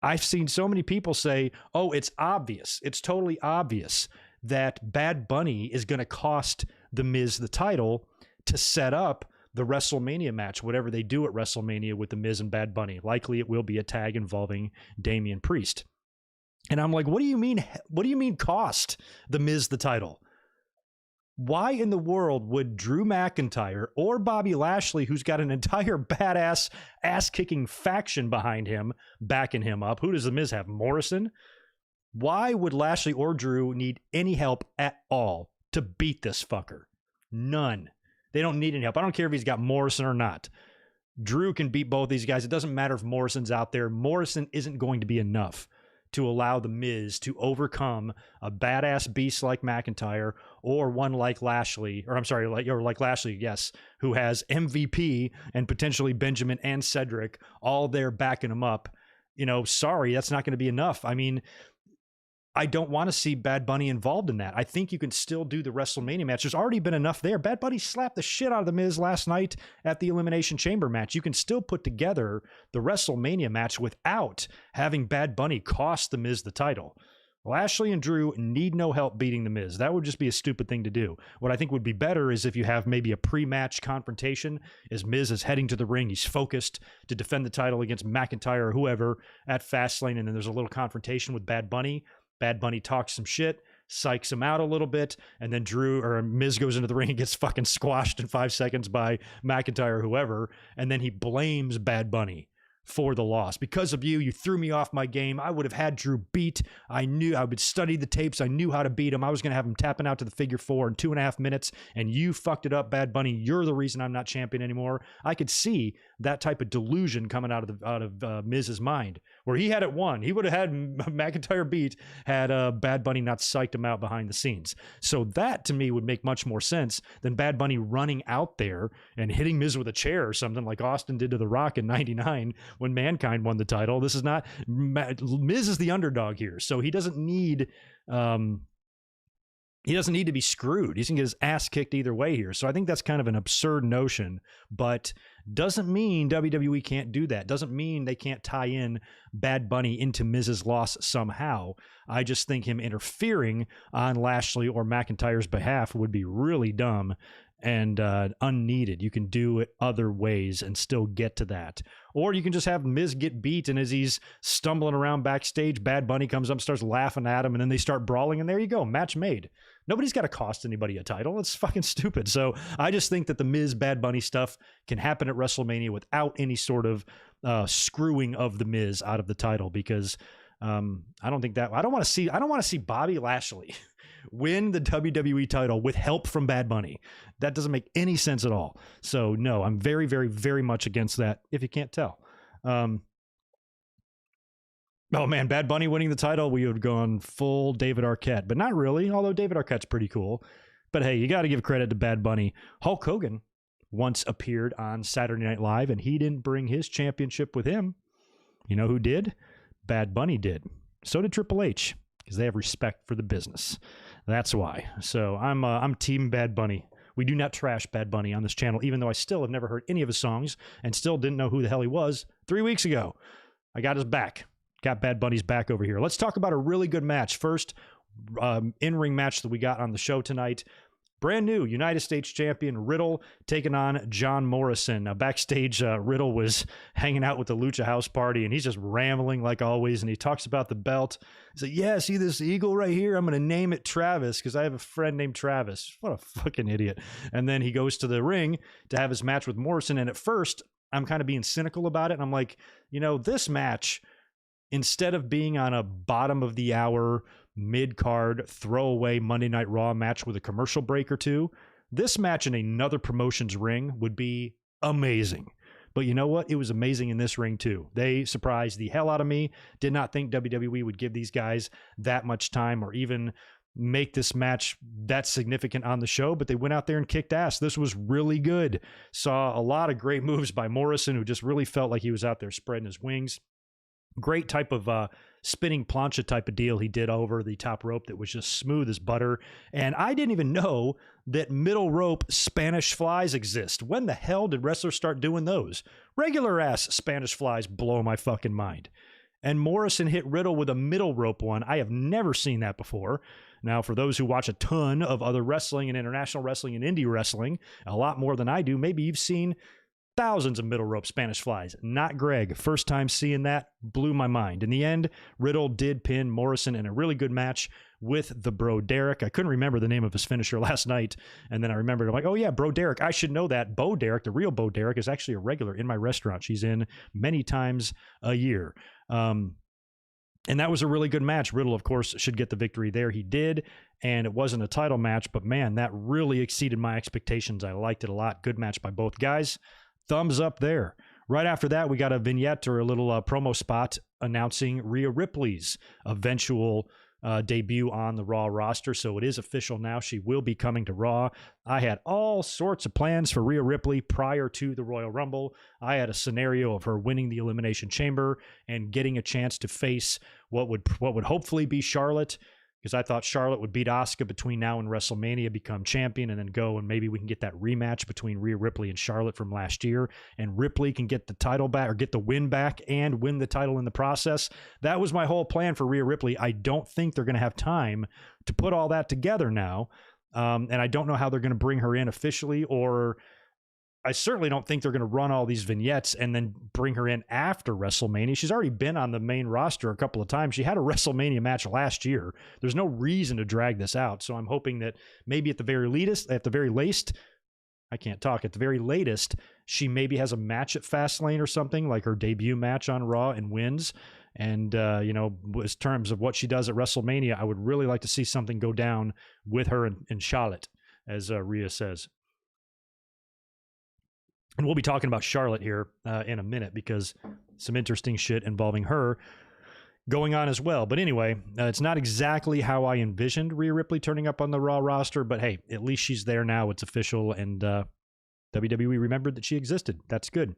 I've seen so many people say, oh, it's obvious. It's totally obvious that Bad Bunny is going to cost The Miz the title to set up the WrestleMania match, whatever they do at WrestleMania with The Miz and Bad Bunny. Likely it will be a tag involving Damian Priest. And I'm like, what do you mean? What do you mean cost The Miz the title? Why in the world would Drew McIntyre or Bobby Lashley, who's got an entire badass ass-kicking faction behind him, backing him up? Who does The Miz have? Morrison? Why would Lashley or Drew need any help at all to beat this fucker? None. They don't need any help. I don't care if he's got Morrison or not. Drew can beat both these guys. It doesn't matter if Morrison's out there. Morrison isn't going to be enough to allow The Miz to overcome a badass beast like McIntyre or one like Lashley, like Lashley, yes, who has MVP and potentially Benjamin and Cedric all there backing him up. Sorry, that's not going to be enough. I mean, I don't want to see Bad Bunny involved in that. I think you can still do the WrestleMania match. There's already been enough there. Bad Bunny slapped the shit out of The Miz last night at the Elimination Chamber match. You can still put together the WrestleMania match without having Bad Bunny cost The Miz the title. Lashley and Drew need no help beating The Miz. That would just be a stupid thing to do. What I think would be better is if you have maybe a pre-match confrontation as Miz is heading to the ring. He's focused to defend the title against McIntyre or whoever at Fastlane, and then there's a little confrontation with Bad Bunny. Bad Bunny talks some shit, psychs him out a little bit, and then Miz goes into the ring and gets fucking squashed in 5 seconds by McIntyre or whoever, and then he blames Bad Bunny for the loss. Because of you, you threw me off my game. I would have had Drew beat. I knew I would study the tapes. I knew how to beat him. I was going to have him tapping out to the figure 4 in 2.5 minutes, and you fucked it up, Bad Bunny. You're the reason I'm not champion anymore. I could see that type of delusion coming out of Miz's mind, where he had it won. He would have had McIntyre beat had Bad Bunny not psyched him out behind the scenes. So that to me would make much more sense than Bad Bunny running out there and hitting Miz with a chair or something like Austin did to The Rock in '99 when Mankind won the title. This is not, Miz is the underdog here, so he doesn't need to be screwed. He's going to get his ass kicked either way here. So I think that's kind of an absurd notion, but doesn't mean WWE can't do that. Doesn't mean they can't tie in Bad Bunny into Miz's loss somehow. I just think him interfering on Lashley or McIntyre's behalf would be really dumb and unneeded. You can do it other ways and still get to that. Or you can just have Miz get beat, and as he's stumbling around backstage, Bad Bunny comes up and starts laughing at him, and then they start brawling, and there you go, match made. Nobody's got to cost anybody a title. It's fucking stupid. So I just think that the Miz Bad Bunny stuff can happen at WrestleMania without any sort of screwing of the Miz out of the title, because I don't want to see Bobby Lashley win the WWE title with help from Bad Bunny. That doesn't make any sense at all. So no, I'm very, very, very much against that, if you can't tell. Oh man, Bad Bunny winning the title, we would have gone full David Arquette, but not really, although David Arquette's pretty cool. But hey, you got to give credit to Bad Bunny. Hulk Hogan once appeared on Saturday Night Live, and he didn't bring his championship with him. You know who did? Bad Bunny did. So did Triple H, because they have respect for the business. That's why. So I'm team Bad Bunny. We do not trash Bad Bunny on this channel, even though I still have never heard any of his songs and still didn't know who the hell he was 3 weeks ago. I got his back. Got Bad Bunny's back over here. Let's talk about a really good match. First, in-ring match that we got on the show tonight. Brand new United States champion Riddle taking on John Morrison. Now, backstage, Riddle was hanging out with the Lucha House Party, and he's just rambling like always, and he talks about the belt. He's like, yeah, see this eagle right here? I'm going to name it Travis because I have a friend named Travis. What a fucking idiot. And then he goes to the ring to have his match with Morrison, and at first, I'm kind of being cynical about it, and I'm like, you know, this match, instead of being on a bottom of the hour, mid-card, throwaway Monday Night Raw match with a commercial break or two, this match in another promotion's ring would be amazing. But you know what? It was amazing in this ring too. They surprised the hell out of me. Did not think WWE would give these guys that much time or even make this match that significant on the show, but they went out there and kicked ass. This was really good. Saw a lot of great moves by Morrison, who just really felt like he was out there spreading his wings. Great type of spinning plancha type of deal he did over the top rope that was just smooth as butter. And I didn't even know that middle rope Spanish flies exist. When the hell did wrestlers start doing those? Regular ass Spanish flies blow my fucking mind. And Morrison hit Riddle with a middle rope one. I have never seen that before. Now, for those who watch a ton of other wrestling and international wrestling and indie wrestling, a lot more than I do, maybe you've seen thousands of middle rope Spanish flies. Not Greg. First time seeing that, blew my mind. In the end, Riddle did pin Morrison in a really good match with the Bro Derek. I couldn't remember the name of his finisher last night, and then I remembered, I'm like, oh yeah, Bro Derek. I should know that. Bo Derek, the real Bo Derek, is actually a regular in my restaurant. She's in many times a year. And that was a really good match. Riddle, of course, should get the victory there. He did, and it wasn't a title match, but man, that really exceeded my expectations. I liked it a lot. Good match by both guys. Thumbs up there. Right after that, we got a vignette or a little promo spot announcing Rhea Ripley's eventual debut on the Raw roster. So it is official now. She will be coming to Raw. I had all sorts of plans for Rhea Ripley prior to the Royal Rumble. I had a scenario of her winning the Elimination Chamber and getting a chance to face what would hopefully be Charlotte, because I thought Charlotte would beat Asuka between now and WrestleMania, become champion, and then go, and maybe we can get that rematch between Rhea Ripley and Charlotte from last year, and Ripley can get the title back or get the win back and win the title in the process. That was my whole plan for Rhea Ripley. I don't think they're going to have time to put all that together now, and I don't know how they're going to bring her in officially, or I certainly don't think they're going to run all these vignettes and then bring her in after WrestleMania. She's already been on the main roster a couple of times. She had a WrestleMania match last year. There's no reason to drag this out. So I'm hoping that maybe at the very latest, she maybe has a match at Fastlane or something, like her debut match on Raw, and wins. And, in terms of what she does at WrestleMania, I would really like to see something go down with her and Charlotte, as Rhea says. And we'll be talking about Charlotte here in a minute because some interesting shit involving her going on as well. But anyway, it's not exactly how I envisioned Rhea Ripley turning up on the Raw roster, but hey, at least she's there now. It's official, and WWE remembered that she existed. That's good.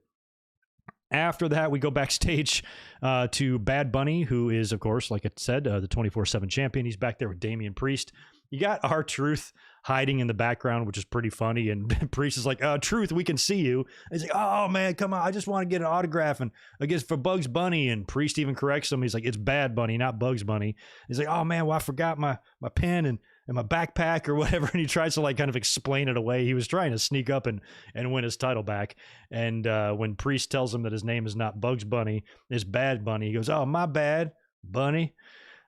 After that, we go backstage to Bad Bunny, who is, of course, like I said, the 24/7 champion. He's back there with Damian Priest. You got R-Truth hiding in the background, which is pretty funny. And Priest is like, Truth, we can see you. He's like, oh, man, come on. I just want to get an autograph and I guess for Bugs Bunny. And Priest even corrects him. He's like, it's Bad Bunny, not Bugs Bunny. He's like, oh, man, well, I forgot my pen and my backpack or whatever. And he tries to like kind of explain it away. He was trying to sneak up and win his title back. And when Priest tells him that his name is not Bugs Bunny, it's Bad Bunny, he goes, oh, my bad, Bunny.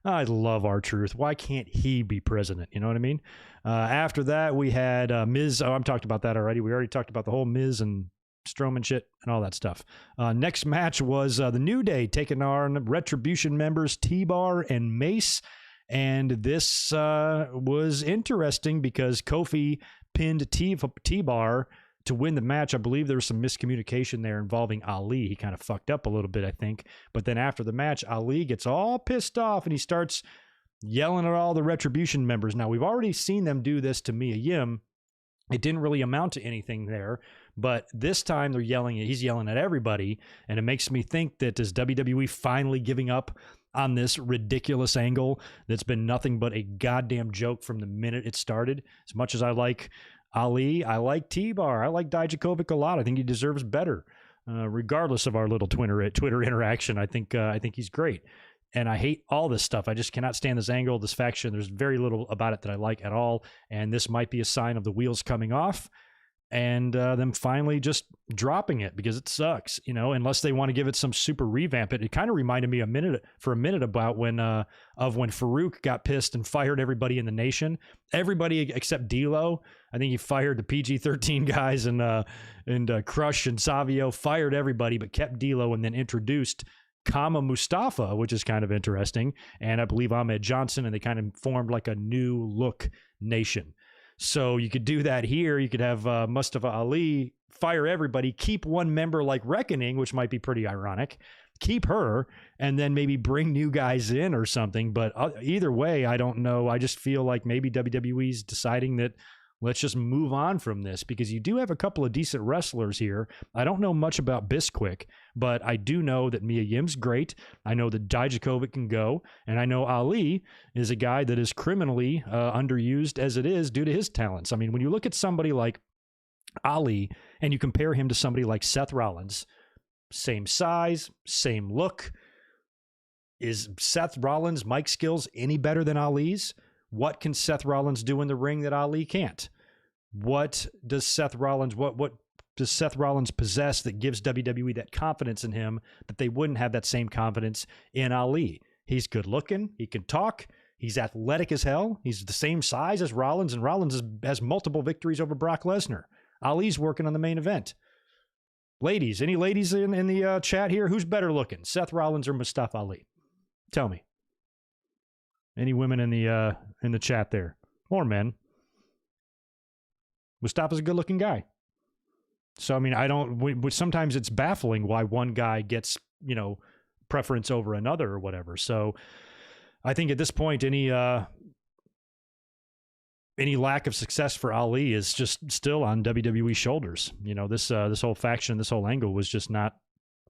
I love R-Truth. Why can't he be president? You know what I mean? After that, we had Miz. Oh, I've talked about that already. We already talked about the whole Miz and Strowman shit and all that stuff. Next match was the New Day taking on Retribution members T-Bar and Mace. And this was interesting because Kofi pinned T-Bar to win the match. I believe there was some miscommunication there involving Ali. He kind of fucked up a little bit, I think. But then after the match, Ali gets all pissed off and he starts yelling at all the Retribution members. Now, we've already seen them do this to Mia Yim. It didn't really amount to anything there, but this time he's yelling at everybody, and it makes me think that is WWE finally giving up on this ridiculous angle that's been nothing but a goddamn joke from the minute it started. As much as I like Ali, I like T-Bar, I like Dijakovic a lot. I think he deserves better, regardless of our little Twitter interaction. I think he's great. And I hate all this stuff. I just cannot stand this angle, this faction. There's very little about it that I like at all. And this might be a sign of the wheels coming off and them finally just dropping it because it sucks, unless they want to give it some super revamp. It kind of reminded me for a minute about when Farouk got pissed and fired everybody in the nation. Everybody except D'Lo. I think he fired the PG-13 guys and Crush and Savio fired everybody, but kept D'Lo and then introduced Kama Mustafa, which is kind of interesting, and I believe Ahmed Johnson, and they kind of formed like a new look nation. So you could do that here. You could have Mustafa Ali fire everybody, keep one member like Reckoning, which might be pretty ironic, keep her, and then maybe bring new guys in or something. But either way, I don't know. I just feel like maybe WWE's deciding that let's just move on from this because you do have a couple of decent wrestlers here. I don't know much about Bisquick, but I do know that Mia Yim's great. I know that Dijakovic can go, and I know Ali is a guy that is criminally underused as it is due to his talents. I mean, when you look at somebody like Ali and you compare him to somebody like Seth Rollins, same size, same look. Is Seth Rollins' mic skills any better than Ali's? What can Seth Rollins do in the ring that Ali can't? What does Seth Rollins possess that gives WWE that confidence in him that they wouldn't have that same confidence in Ali? He's good looking. He can talk. He's athletic as hell. He's the same size as Rollins, and Rollins has multiple victories over Brock Lesnar. Ali's working on the main event. Ladies, any ladies in the chat here? Who's better looking, Seth Rollins or Mustafa Ali? Tell me. Any women in the chat there, or men? Mustafa's a good-looking guy. So I mean, sometimes it's baffling why one guy gets preference over another or whatever. So I think at this point, any lack of success for Ali is just still on WWE's shoulders. This whole faction, this whole angle was just not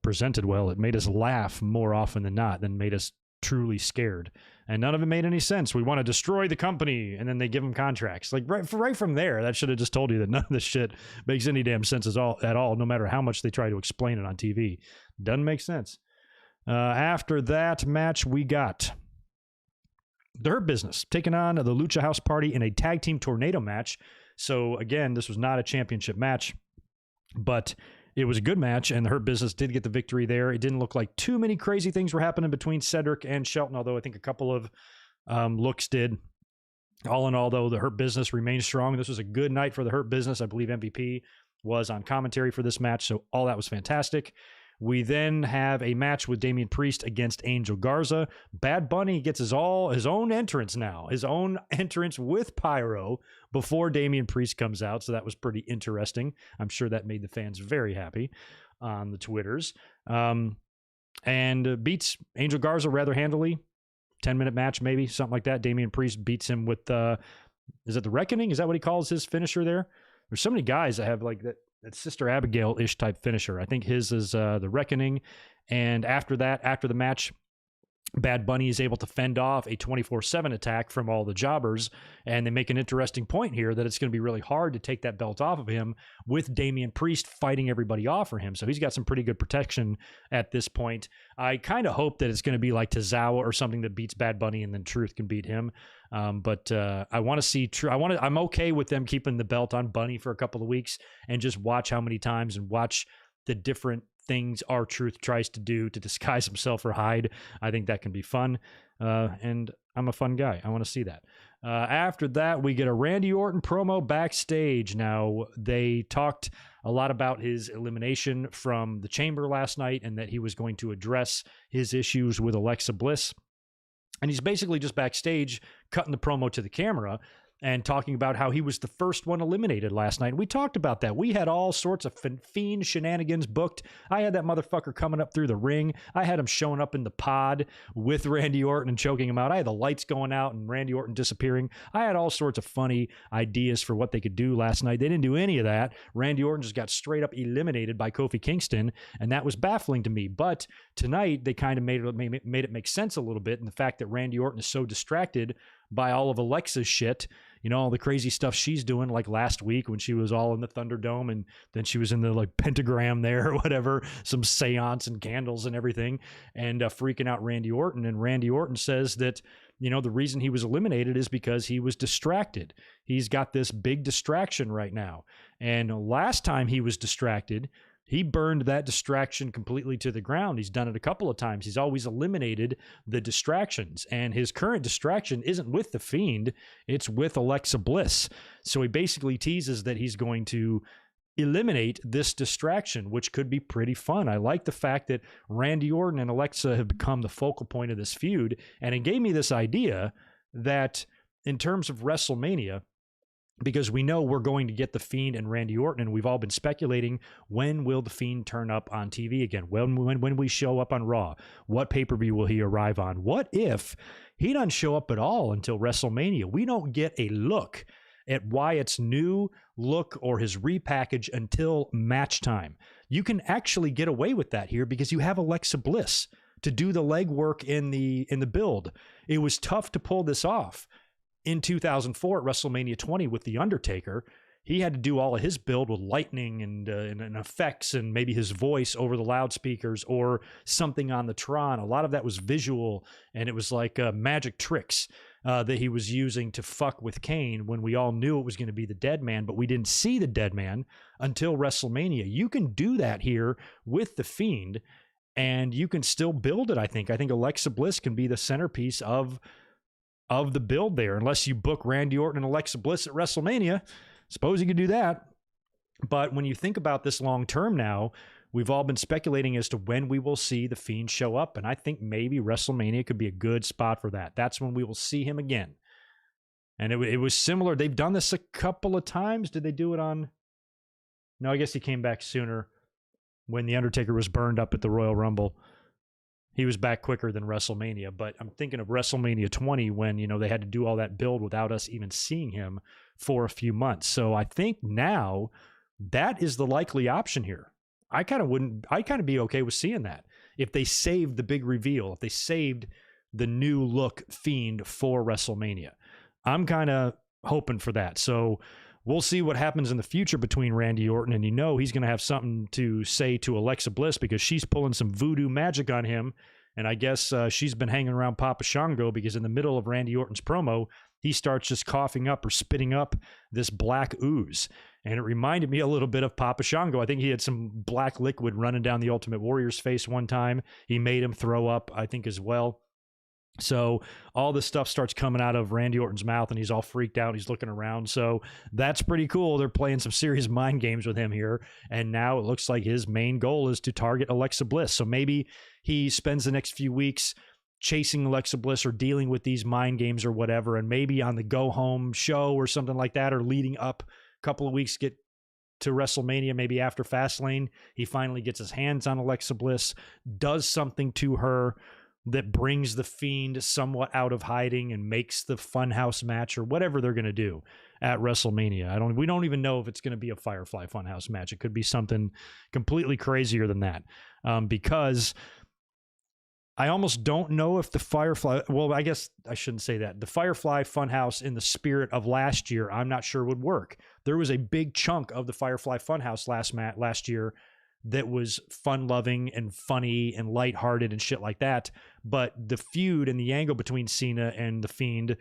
presented well. It made us laugh more often than not than made us truly scared, and none of it made any sense. We want to destroy the company, and then they give them contracts. Like right from there, that should have just told you that none of this shit makes any damn sense at all, no matter how much they try to explain it on TV. Doesn't make sense. After that match, we got the Hurt Business taking on the Lucha House Party in a tag team tornado match. So again, this was not a championship match, but it was a good match, and the Hurt Business did get the victory there. It didn't look like too many crazy things were happening between Cedric and Shelton, although I think a couple of looks did. All in all, though, the Hurt Business remained strong. This was a good night for the Hurt Business. I believe MVP was on commentary for this match, so all that was fantastic. We then have a match with Damian Priest against Angel Garza. Bad Bunny gets his own entrance now, his own entrance with Pyro before Damian Priest comes out. So that was pretty interesting. I'm sure that made the fans very happy on the Twitters. And beats Angel Garza rather handily. 10-minute match, maybe, something like that. Damian Priest beats him with, is it the Reckoning? Is that what he calls his finisher there? There's so many guys that have like that Sister Abigail-ish type finisher. I think his is the Reckoning. And after that, after the match, Bad Bunny is able to fend off a 24/7 attack from all the jobbers, and they make an interesting point here that it's going to be really hard to take that belt off of him with Damian Priest fighting everybody off for him. So he's got some pretty good protection at this point. I kind of hope that it's going to be like Tozawa or something that beats Bad Bunny and then Truth can beat him. But I want to see I'm okay with them keeping the belt on Bunny for a couple of weeks and just watch how many times and watch the different things R-Truth tries to do to disguise himself or hide. I think that can be fun. And I'm a fun guy. I want to see that. After that, we get a Randy Orton promo backstage. Now, they talked a lot about his elimination from the Chamber last night and that he was going to address his issues with Alexa Bliss. And he's basically just backstage cutting the promo to the camera and talking about how he was the first one eliminated last night. We talked about that. We had all sorts of Fiend shenanigans booked. I had that motherfucker coming up through the ring. I had him showing up in the pod with Randy Orton and choking him out. I had the lights going out and Randy Orton disappearing. I had all sorts of funny ideas for what they could do last night. They didn't do any of that. Randy Orton just got straight up eliminated by Kofi Kingston, and that was baffling to me. But tonight, they kind of made it make sense a little bit, and the fact that Randy Orton is so distracted by all of Alexa's shit, you know, all the crazy stuff she's doing, like last week when she was all in the Thunderdome and then she was in the like pentagram there or whatever, some seance and candles and everything, and freaking out Randy Orton. And Randy Orton says that, you know, the reason he was eliminated is because he was distracted. He's got this big distraction right now. And last time he was distracted, he burned that distraction completely to the ground. He's done it a couple of times. He's always eliminated the distractions. And his current distraction isn't with the Fiend. It's with Alexa Bliss. So he basically teases that he's going to eliminate this distraction, which could be pretty fun. I like the fact that Randy Orton and Alexa have become the focal point of this feud. And it gave me this idea that in terms of WrestleMania, because we know we're going to get the Fiend and Randy Orton, and we've all been speculating, when will the Fiend turn up on TV again? When we show up on Raw? What pay-per-view will he arrive on? What if he doesn't show up at all until WrestleMania? We don't get a look at Wyatt's new look or his repackage until match time. You can actually get away with that here because you have Alexa Bliss to do the legwork in the build. It was tough to pull this off. In 2004 at WrestleMania 20 with The Undertaker, he had to do all of his build with lightning and effects and maybe his voice over the loudspeakers or something on the Tron. A lot of that was visual, and it was like magic tricks that he was using to fuck with Kane when we all knew it was going to be the Dead Man, but we didn't see the Dead Man until WrestleMania. You can do that here with the Fiend, and you can still build it, I think. I think Alexa Bliss can be the centerpiece of the build there, unless you book Randy Orton and Alexa Bliss at WrestleMania. Suppose you could do that. But when you think about this long term now, we've all been speculating as to when we will see the Fiend show up, and I think maybe WrestleMania could be a good spot for that. That's when we will see him again. And it was similar. They've done this a couple of times. Did they do it on... No, I guess he came back sooner when The Undertaker was burned up at the Royal Rumble. He was back quicker than WrestleMania, but I'm thinking of WrestleMania 20 when, you know, they had to do all that build without us even seeing him for a few months. So I think now that is the likely option here. I'd kind of be okay with seeing that. If they saved the big reveal, if they saved the new look Fiend for WrestleMania, I'm kind of hoping for that. So we'll see what happens in the future between Randy Orton, and you know he's going to have something to say to Alexa Bliss because she's pulling some voodoo magic on him, and I guess she's been hanging around Papa Shango because in the middle of Randy Orton's promo, he starts just coughing up or spitting up this black ooze, and it reminded me a little bit of Papa Shango. I think he had some black liquid running down the Ultimate Warrior's face one time. He made him throw up, I think, as well. So all this stuff starts coming out of Randy Orton's mouth, and he's all freaked out. He's looking around. So that's pretty cool. They're playing some serious mind games with him here. And now it looks like his main goal is to target Alexa Bliss. So maybe he spends the next few weeks chasing Alexa Bliss or dealing with these mind games or whatever. And maybe on the go home show or something like that, or leading up a couple of weeks, get to WrestleMania, maybe after Fastlane, he finally gets his hands on Alexa Bliss, does something to her that brings the Fiend somewhat out of hiding and makes the Funhouse match or whatever they're going to do at WrestleMania. We don't even know if it's going to be a Firefly Funhouse match. It could be something completely crazier than that, because I almost don't know if the Firefly, well, I guess I shouldn't say that. The Firefly Funhouse in the spirit of last year, I'm not sure would work. There was a big chunk of the Firefly Funhouse last year that was fun-loving and funny and lighthearted and shit like that. But the feud and the angle between Cena and The Fiend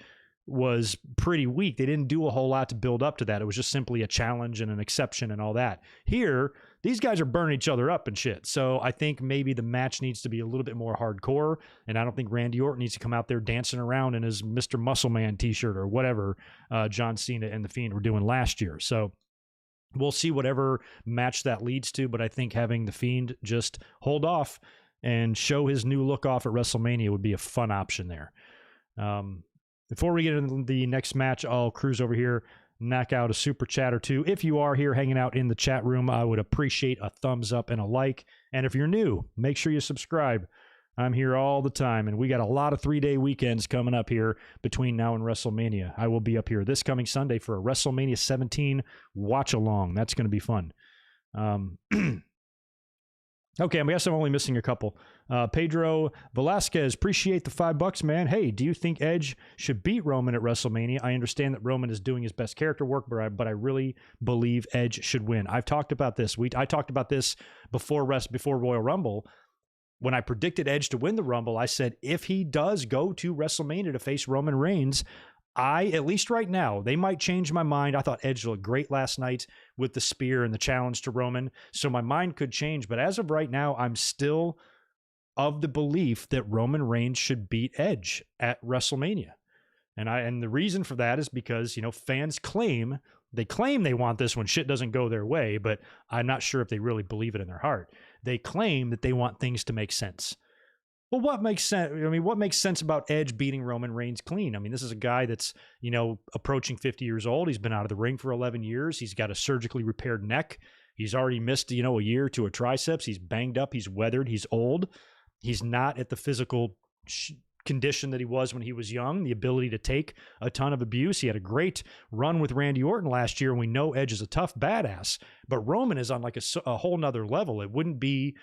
was pretty weak. They didn't do a whole lot to build up to that. It was just simply a challenge and an exception and all that. Here, these guys are burning each other up and shit. So I think maybe the match needs to be a little bit more hardcore, and I don't think Randy Orton needs to come out there dancing around in his Mr. Muscleman t-shirt or whatever John Cena and The Fiend were doing last year. So we'll see whatever match that leads to, but I think having The Fiend just hold off and show his new look off at WrestleMania would be a fun option there. Before we get into the next match, I'll cruise over here, knock out a super chat or two. If you are here hanging out in the chat room, I would appreciate a thumbs up and a like. And if you're new, make sure you subscribe. I'm here all the time, and we got a lot of 3-day weekends coming up here between now and WrestleMania. I will be up here this coming Sunday for a WrestleMania 17 watch-along. That's going to be fun. Okay, I guess I'm only missing a couple. Pedro Velasquez, appreciate the $5, man. Hey, do you think Edge should beat Roman at WrestleMania? I understand that Roman is doing his best character work, but I really believe Edge should win. I've talked about this. I talked about this before Royal Rumble. When I predicted Edge to win the Rumble, I said if he does go to WrestleMania to face Roman Reigns, at least right now, they might change my mind. I thought Edge looked great last night with the spear and the challenge to Roman, so my mind could change. But as of right now, I'm still of the belief that Roman Reigns should beat Edge at WrestleMania. And the reason for that is because, fans claim they want this when shit doesn't go their way, but I'm not sure if they really believe it in their heart. They claim that they want things to make sense. Well, what makes sense? What makes sense about Edge beating Roman Reigns clean? This is a guy that's, approaching 50 years old. He's been out of the ring for 11 years. He's got a surgically repaired neck. He's already missed, a year to a triceps. He's banged up. He's weathered. He's old. He's not at the physical condition that he was when he was young, the ability to take a ton of abuse. He had a great run with Randy Orton last year, and we know Edge is a tough badass, but Roman is on like a whole nother level. It wouldn't be,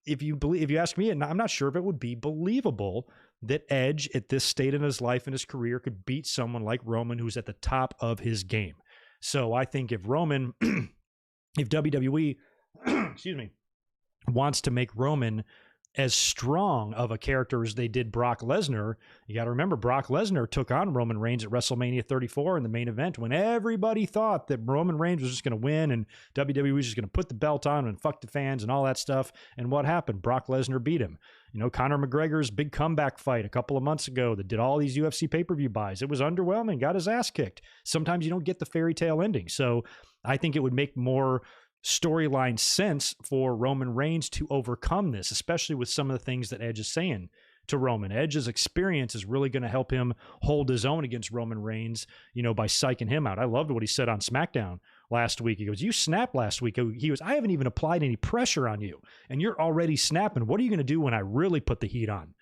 if you ask me, and I'm not sure if it would be believable that Edge at this state in his life and his career could beat someone like Roman, who's at the top of his game. So I think if Roman, if WWE, excuse me, wants to make Roman as strong of a character as they did Brock Lesnar, you got to remember Brock Lesnar took on Roman Reigns at WrestleMania 34 in the main event when everybody thought that Roman Reigns was just going to win and WWE was just going to put the belt on and fuck the fans and all that stuff. And what happened? Brock Lesnar beat him. Conor McGregor's big comeback fight a couple of months ago that did all these UFC pay-per-view buys. It was underwhelming, got his ass kicked. Sometimes you don't get the fairy tale ending. So I think it would make more storyline sense for Roman Reigns to overcome this, especially with some of the things that Edge is saying to Roman. Edge's experience is really going to help him hold his own against Roman Reigns, by psyching him out. I loved what he said on SmackDown last week. He goes, "You snapped last week." He goes, "I haven't even applied any pressure on you, and you're already snapping. What are you going to do when I really put the heat on?"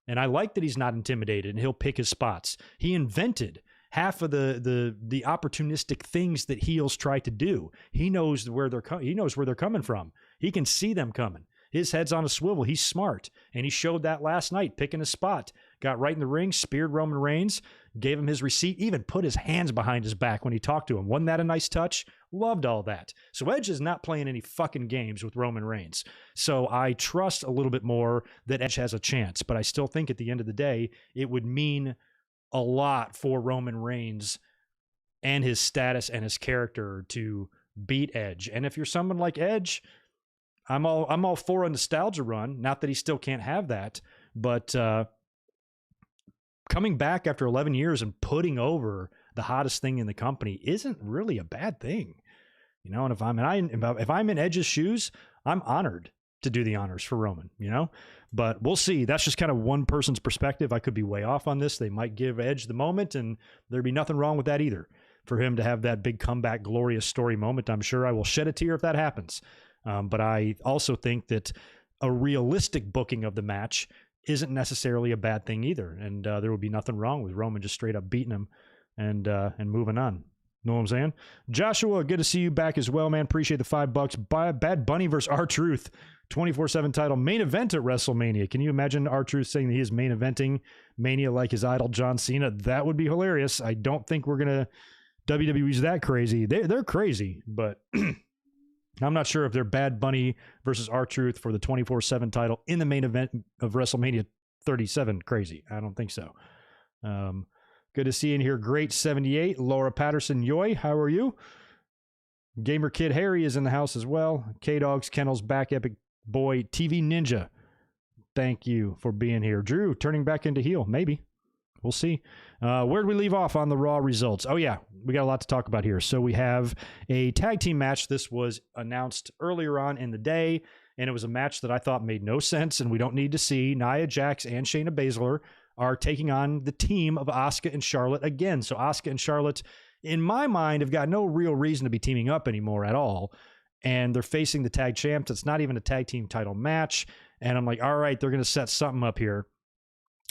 And I like that he's not intimidated and he'll pick his spots. He invented half of the opportunistic things that heels try to do. He knows where they're coming from. He can see them coming. His head's on a swivel. He's smart, and he showed that last night, picking a spot. Got right in the ring, speared Roman Reigns, gave him his receipt, even put his hands behind his back when he talked to him. Wasn't that a nice touch? Loved all that. So Edge is not playing any fucking games with Roman Reigns. So I trust a little bit more that Edge has a chance, but I still think at the end of the day, it would mean a lot for Roman Reigns and his status and his character to beat Edge. And if you're someone like Edge, I'm all for a nostalgia run. Not that he still can't have that, but coming back after 11 years and putting over the hottest thing in the company isn't really a bad thing. You know, and if I'm in Edge's shoes, I'm honored to do the honors for Roman, you know, but we'll see. That's just kind of one person's perspective. I could be way off on this. They might give Edge the moment, and there'd be nothing wrong with that either. For him to have that big comeback, glorious story moment, I'm sure I will shed a tear if that happens. But I also think that a realistic booking of the match isn't necessarily a bad thing either. And there would be nothing wrong with Roman just straight up beating him and moving on. Know what I'm saying? Joshua, good to see you back as well, man. Appreciate the $5. Bad Bunny versus R-Truth, 24/7 title main event at WrestleMania. Can you imagine R-Truth saying that he is main eventing Mania like his idol John Cena? That would be hilarious. I don't think we're going to... WWE's that crazy. They're crazy, but I'm not sure if they're Bad Bunny versus R-Truth for the 24/7 title in the main event of WrestleMania 37 crazy. I don't think so. Good to see you in here. Great 78. Laura Patterson, yoy, how are you? Gamer Kid Harry is in the house as well. K-Dogs, Kennels back, Epic Boy, TV Ninja. Thank you for being here. Drew, turning back into heel, maybe. We'll see. Where'd we leave off on the Raw results? Oh, yeah, we got a lot to talk about here. So we have a tag team match. This was announced earlier on in the day, and it was a match that I thought made no sense, and we don't need to see. Nia Jax and Shayna Baszler are taking on the team of Asuka and Charlotte again. So Asuka and Charlotte, in my mind, have got no real reason to be teaming up anymore at all. And they're facing the tag champs. It's not even a tag team title match. And I'm like, all right, they're going to set something up here.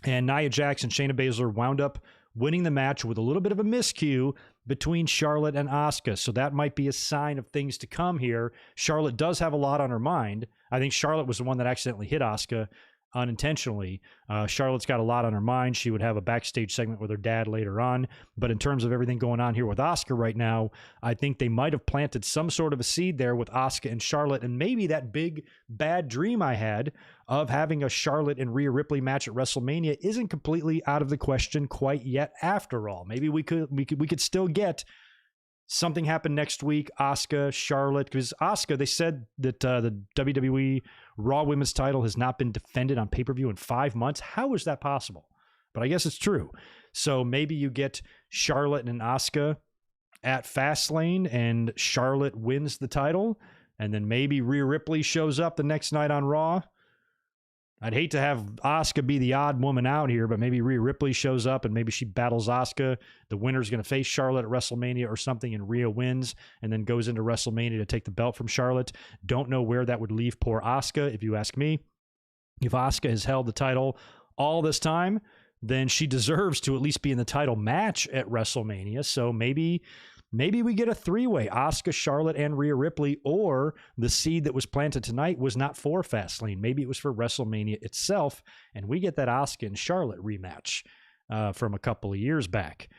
And Nia Jax and Shayna Baszler wound up winning the match with a little bit of a miscue between Charlotte and Asuka. So that might be a sign of things to come here. Charlotte does have a lot on her mind. I think Charlotte was the one that accidentally hit Asuka unintentionally. Charlotte's got a lot on her mind. She would have a backstage segment with her dad later on. But in terms of everything going on here with Asuka right now, I think they might have planted some sort of a seed there with Asuka and Charlotte. And maybe that big bad dream I had of having a Charlotte and Rhea Ripley match at WrestleMania isn't completely out of the question quite yet after all. Maybe we could still get something happen next week, Asuka, Charlotte, because Asuka, they said that the WWE Raw Women's title has not been defended on pay-per-view in 5 months. How is that possible? But I guess it's true. So maybe you get Charlotte and Asuka at Fastlane and Charlotte wins the title, and then maybe Rhea Ripley shows up the next night on Raw. I'd hate to have Asuka be the odd woman out here, but maybe Rhea Ripley shows up and maybe she battles Asuka. The winner's going to face Charlotte at WrestleMania or something, and Rhea wins and then goes into WrestleMania to take the belt from Charlotte. Don't know where that would leave poor Asuka, if you ask me. If Asuka has held the title all this time, then she deserves to at least be in the title match at WrestleMania. So maybe we get a three-way, Asuka, Charlotte, and Rhea Ripley, or the seed that was planted tonight was not for Fastlane. Maybe it was for WrestleMania itself, and we get that Asuka and Charlotte rematch from a couple of years back.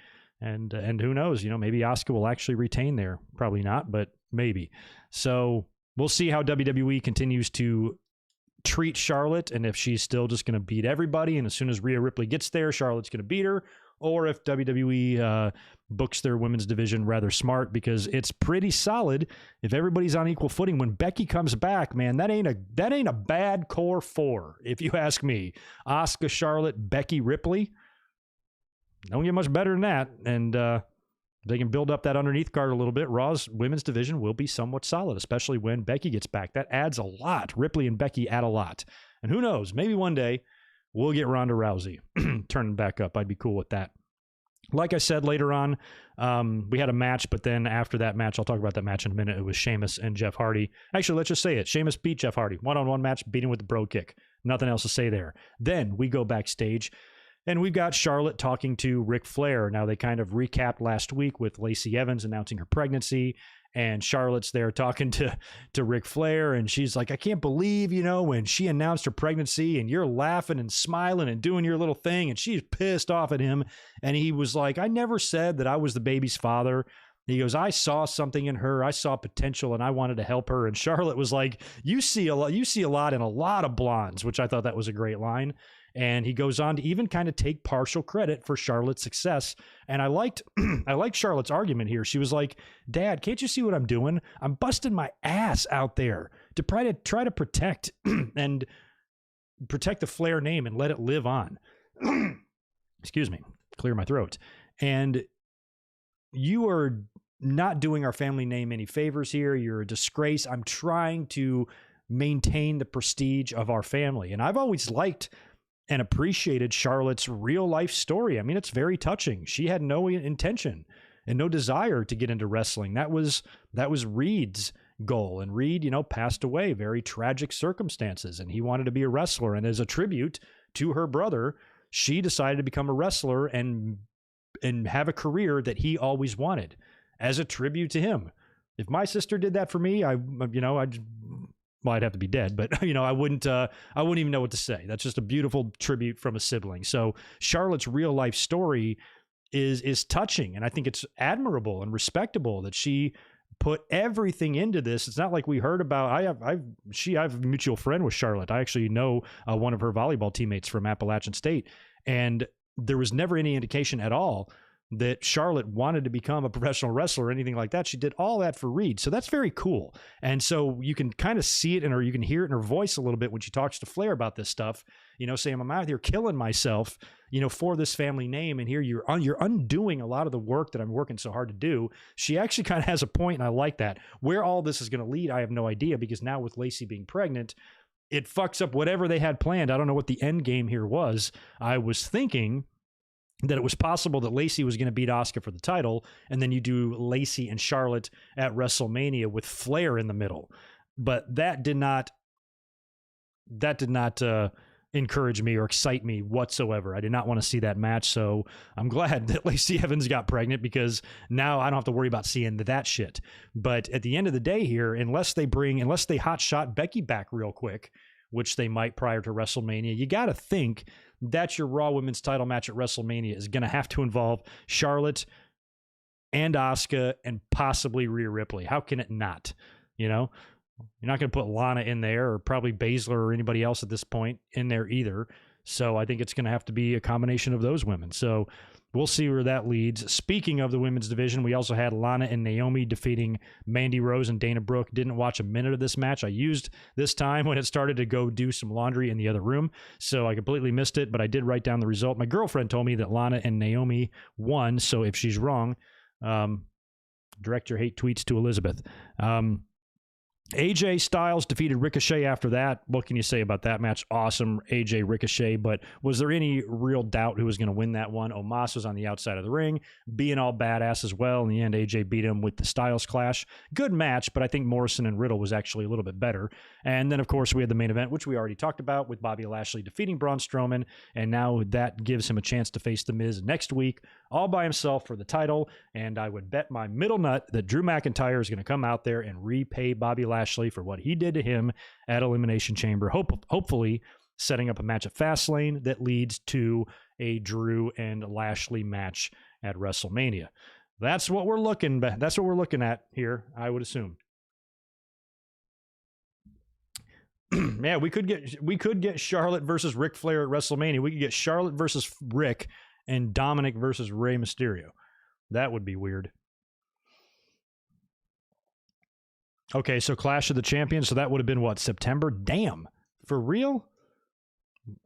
And who knows, maybe Asuka will actually retain there. Probably not, but maybe. So we'll see how WWE continues to treat Charlotte, and if she's still just going to beat everybody, and as soon as Rhea Ripley gets there, Charlotte's going to beat her, or if WWE books their women's division rather smart, because it's pretty solid if everybody's on equal footing. When Becky comes back, man, that ain't a bad core four, if you ask me. Asuka, Charlotte, Becky, Ripley. Don't get much better than that. And they can build up that underneath card a little bit. Raw's women's division will be somewhat solid, especially when Becky gets back. That adds a lot. Ripley and Becky add a lot. And who knows, maybe one day we'll get Ronda Rousey turning back up. I'd be cool with that. Like I said, later on, we had a match, but then after that match, I'll talk about that match in a minute. It was Sheamus and Jeff Hardy. Actually, let's just say it. Sheamus beat Jeff Hardy. One-on-one match, beat him with the bro kick. Nothing else to say there. Then we go backstage, and we've got Charlotte talking to Ric Flair. Now, they kind of recapped last week with Lacey Evans announcing her pregnancy, and Charlotte's there talking to Ric Flair, and she's like, I can't believe, when she announced her pregnancy, and you're laughing and smiling and doing your little thing, and she's pissed off at him. And he was like, I never said that I was the baby's father. He goes, I saw something in her. I saw potential, and I wanted to help her. And Charlotte was like, you see a lot in a lot of blondes, which I thought that was a great line. And he goes on to even kind of take partial credit for Charlotte's success. And I liked Charlotte's argument here. She was like, Dad, can't you see what I'm doing? I'm busting my ass out there to try to protect and protect the Flair name and let it live on. excuse me, clear my throat. And you are not doing our family name any favors here. You're a disgrace. I'm trying to maintain the prestige of our family. And I've always liked and appreciated Charlotte's real life story. I mean, it's very touching. She had no intention and no desire to get into wrestling. That was Reed's goal. And Reed, you know, passed away, very tragic circumstances, and he wanted to be a wrestler. And as a tribute to her brother, she decided to become a wrestler and have a career that he always wanted as a tribute to him. If my sister did that for me, I'd have to be dead, but I wouldn't even know what to say. That's just a beautiful tribute from a sibling. So Charlotte's real life story is touching, and I think it's admirable and respectable that she put everything into this. It's not like we heard about. I have a mutual friend with Charlotte. I actually know one of her volleyball teammates from Appalachian State, and there was never any indication at all that Charlotte wanted to become a professional wrestler or anything like that. She did all that for Reed. So that's very cool. And so you can kind of see it or you can hear it in her voice a little bit when she talks to Flair about this stuff, saying, I'm out here killing myself, for this family name. And here you're undoing a lot of the work that I'm working so hard to do. She actually kind of has a point, and I like that. Where all this is going to lead, I have no idea, because now with Lacey being pregnant, it fucks up whatever they had planned. I don't know what the end game here was. I was thinking that it was possible that Lacey was going to beat Asuka for the title, and then you do Lacey and Charlotte at WrestleMania with Flair in the middle. But that did not encourage me or excite me whatsoever. I did not want to see that match, so I'm glad that Lacey Evans got pregnant, because now I don't have to worry about seeing that shit. But at the end of the day here, unless they hotshot Becky back real quick, which they might prior to WrestleMania, you got to think that your Raw Women's title match at WrestleMania is going to have to involve Charlotte and Asuka and possibly Rhea Ripley. How can it not? You're not going to put Lana in there, or probably Baszler or anybody else at this point in there either. So I think it's going to have to be a combination of those women. So we'll see where that leads. Speaking of the women's division, we also had Lana and Naomi defeating Mandy Rose and Dana Brooke. Didn't watch a minute of this match. I used this time when it started to go do some laundry in the other room, so I completely missed it, but I did write down the result. My girlfriend told me that Lana and Naomi won, so if she's wrong, direct your hate tweets to Elizabeth. AJ Styles defeated Ricochet after that. What can you say about that match? Awesome, AJ Ricochet, but was there any real doubt who was going to win that one? Omos was on the outside of the ring, being all badass as well. In the end, AJ beat him with the Styles Clash. Good match, but I think Morrison and Riddle was actually a little bit better. And then, of course, we had the main event, which we already talked about, with Bobby Lashley defeating Braun Strowman, and now that gives him a chance to face The Miz next week, all by himself for the title. And I would bet my middle nut that Drew McIntyre is going to come out there and repay Bobby Lashley for what he did to him at Elimination Chamber, hopefully setting up a match at Fastlane that leads to a Drew and Lashley match at WrestleMania. That's what we're looking at here, I would assume. Yeah, we could get Charlotte versus Ric Flair at WrestleMania. We could get Charlotte versus Rick and Dominic versus Rey Mysterio. That would be weird. Okay, so Clash of the Champions, so that would have been what, September? Damn, for real?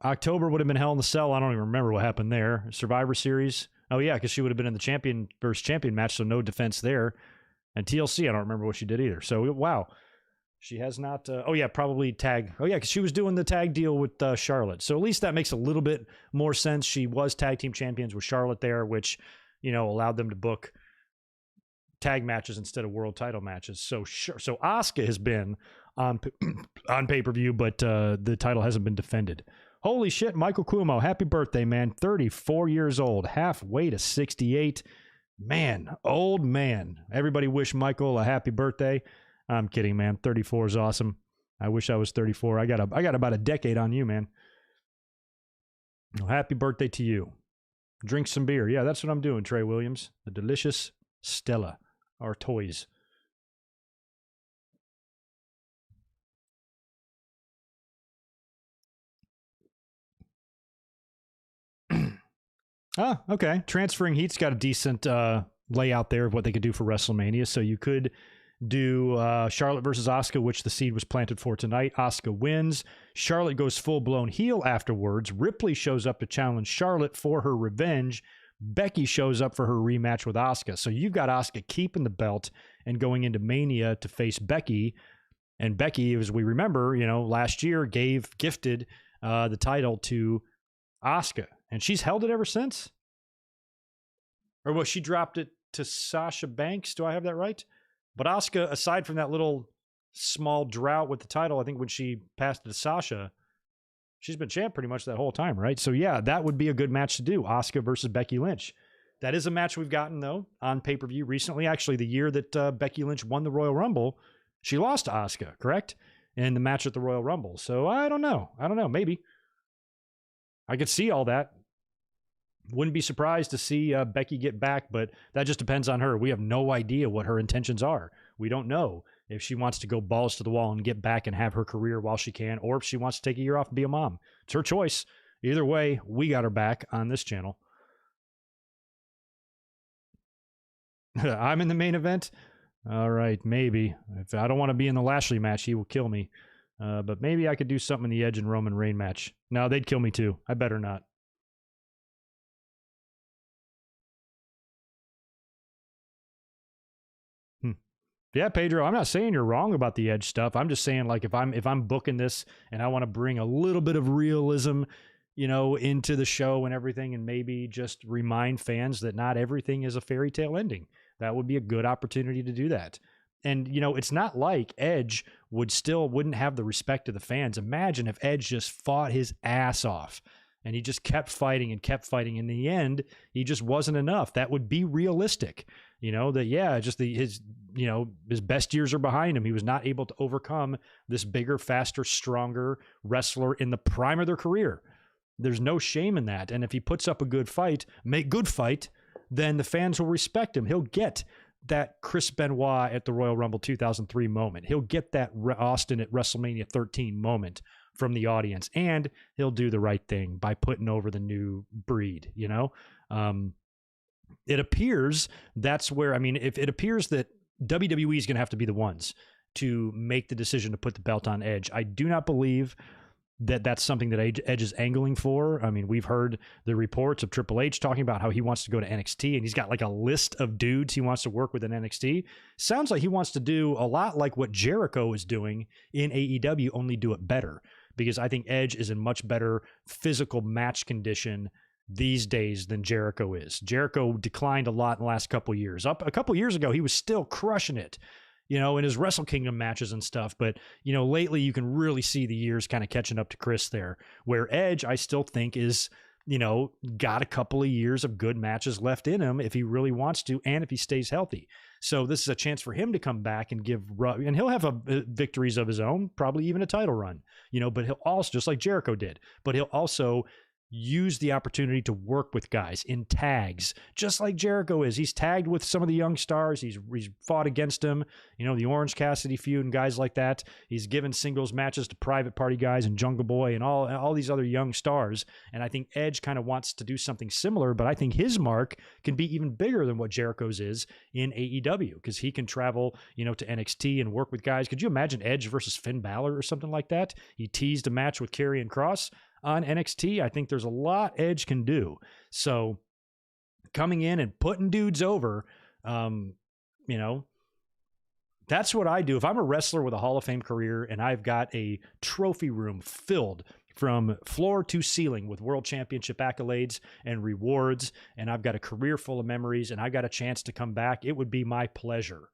October would have been Hell in the Cell. I don't even remember what happened there. Survivor Series. Oh yeah, because she would have been in the champion versus champion match, so no defense there. And TLC, I don't remember what she did either. So wow, she has not. Oh yeah, probably tag. Oh yeah, because she was doing the tag deal with Charlotte. So at least that makes a little bit more sense. She was tag team champions with Charlotte there, which allowed them to book tag matches instead of world title matches. So Asuka has been on pay-per-view, but the title hasn't been defended. Holy shit, Michael Cuomo, happy birthday, man. 34 years old, halfway to 68. Man, old man. Everybody wish Michael a happy birthday. I'm kidding, man. 34 is awesome. I wish I was 34. I got about a decade on you, man. Well, happy birthday to you. Drink some beer. Yeah, that's what I'm doing, Trey Williams. The delicious Stella. Our toys. Okay. Transferring Heat's got a decent layout there of what they could do for WrestleMania. So you could do Charlotte versus Asuka, which the seed was planted for tonight. Asuka wins. Charlotte goes full-blown heel afterwards. Ripley shows up to challenge Charlotte for her revenge. Becky shows up for her rematch with Asuka. So you've got Asuka keeping the belt and going into Mania to face Becky. And Becky, as we remember, last year gifted the title to Asuka. And she's held it ever since. Or well, she dropped it to Sasha Banks. Do I have that right? But Asuka, aside from that little small drought with the title, I think when she passed it to Sasha, she's been champ pretty much that whole time, right? So yeah, that would be a good match to do. Asuka versus Becky Lynch. That is a match we've gotten, though, on pay-per-view recently. Actually, the year that Becky Lynch won the Royal Rumble, she lost to Asuka, correct? In the match at the Royal Rumble. So I don't know. Maybe. I could see all that. Wouldn't be surprised to see Becky get back, but that just depends on her. We have no idea what her intentions are. We don't know if she wants to go balls to the wall and get back and have her career while she can, or if she wants to take a year off and be a mom. It's her choice. Either way, we got her back on this channel. I'm in the main event? All right, maybe. If I don't want to be in the Lashley match, he will kill me. But maybe I could do something in the Edge and Roman Reigns match. No, they'd kill me too. I better not. Yeah, Pedro, I'm not saying you're wrong about the Edge stuff. I'm just saying, like, if I'm booking this and I want to bring a little bit of realism, into the show and everything, and maybe just remind fans that not everything is a fairy tale ending, that would be a good opportunity to do that. And, it's not like Edge wouldn't have the respect of the fans. Imagine if Edge just fought his ass off and he just kept fighting and kept fighting. In the end, he just wasn't enough. That would be realistic. His best years are behind him. He was not able to overcome this bigger, faster, stronger wrestler in the prime of their career. There's no shame in that. And if he puts up a good fight, then the fans will respect him. He'll get that Chris Benoit at the Royal Rumble 2003 moment. He'll get that Austin at WrestleMania 13 moment from the audience, and he'll do the right thing by putting over the new breed, It appears that's where, if it appears that WWE is going to have to be the ones to make the decision to put the belt on Edge. I do not believe that that's something that Edge is angling for. We've heard the reports of Triple H talking about how he wants to go to NXT, and he's got like a list of dudes he wants to work with in NXT. Sounds like he wants to do a lot like what Jericho is doing in AEW, only do it better, because I think Edge is in much better physical match condition these days than Jericho is. Jericho declined a lot in the last couple of years. Up a couple of years ago, he was still crushing it, in his Wrestle Kingdom matches and stuff. But, lately you can really see the years kind of catching up to Chris there, where Edge, I still think is, got a couple of years of good matches left in him if he really wants to, and if he stays healthy. So this is a chance for him to come back and and he'll have victories of his own, probably even a title run, but he'll also, just like Jericho did, but he'll also use the opportunity to work with guys in tags, just like Jericho is. He's tagged with some of the young stars. He's fought against them, the Orange Cassidy feud and guys like that. He's given singles matches to Private Party guys and Jungle Boy and all these other young stars. And I think Edge kind of wants to do something similar, but I think his mark can be even bigger than what Jericho's is in AEW, because he can travel, to NXT and work with guys. Could you imagine Edge versus Finn Balor or something like that? He teased a match with Karrion Kross on NXT. I think there's a lot Edge can do. So coming in and putting dudes over, that's what I do. If I'm a wrestler with a Hall of Fame career and I've got a trophy room filled from floor to ceiling with world championship accolades and rewards, and I've got a career full of memories, and I've got a chance to come back, it would be my pleasure,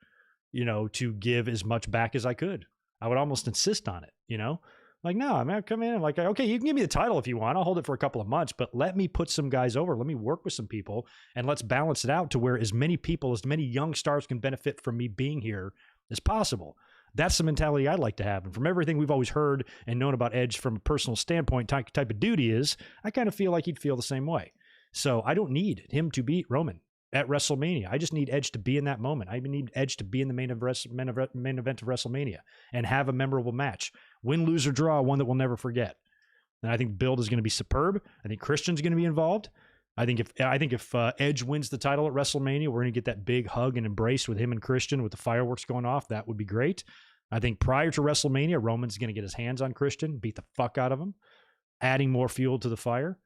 to give as much back as I could. I would almost insist on it, Like, no, I'm coming in like, okay, you can give me the title if you want. I'll hold it for a couple of months, but let me put some guys over. Let me work with some people, and let's balance it out to where as many people, as many young stars can benefit from me being here as possible. That's the mentality I'd like to have. And from everything we've always heard and known about Edge from a personal standpoint, type of dude he is, I kind of feel like he'd feel the same way. So I don't need him to beat Roman at WrestleMania. I just need Edge to be in that moment. I need Edge to be in the main event of WrestleMania and have a memorable match. Win, lose, or draw, one that we'll never forget. And I think build is going to be superb. I think Christian's going to be involved. I think if Edge wins the title at WrestleMania, we're going to get that big hug and embrace with him and Christian with the fireworks going off. That would be great. I think prior to WrestleMania, Roman's going to get his hands on Christian, beat the fuck out of him, adding more fuel to the fire.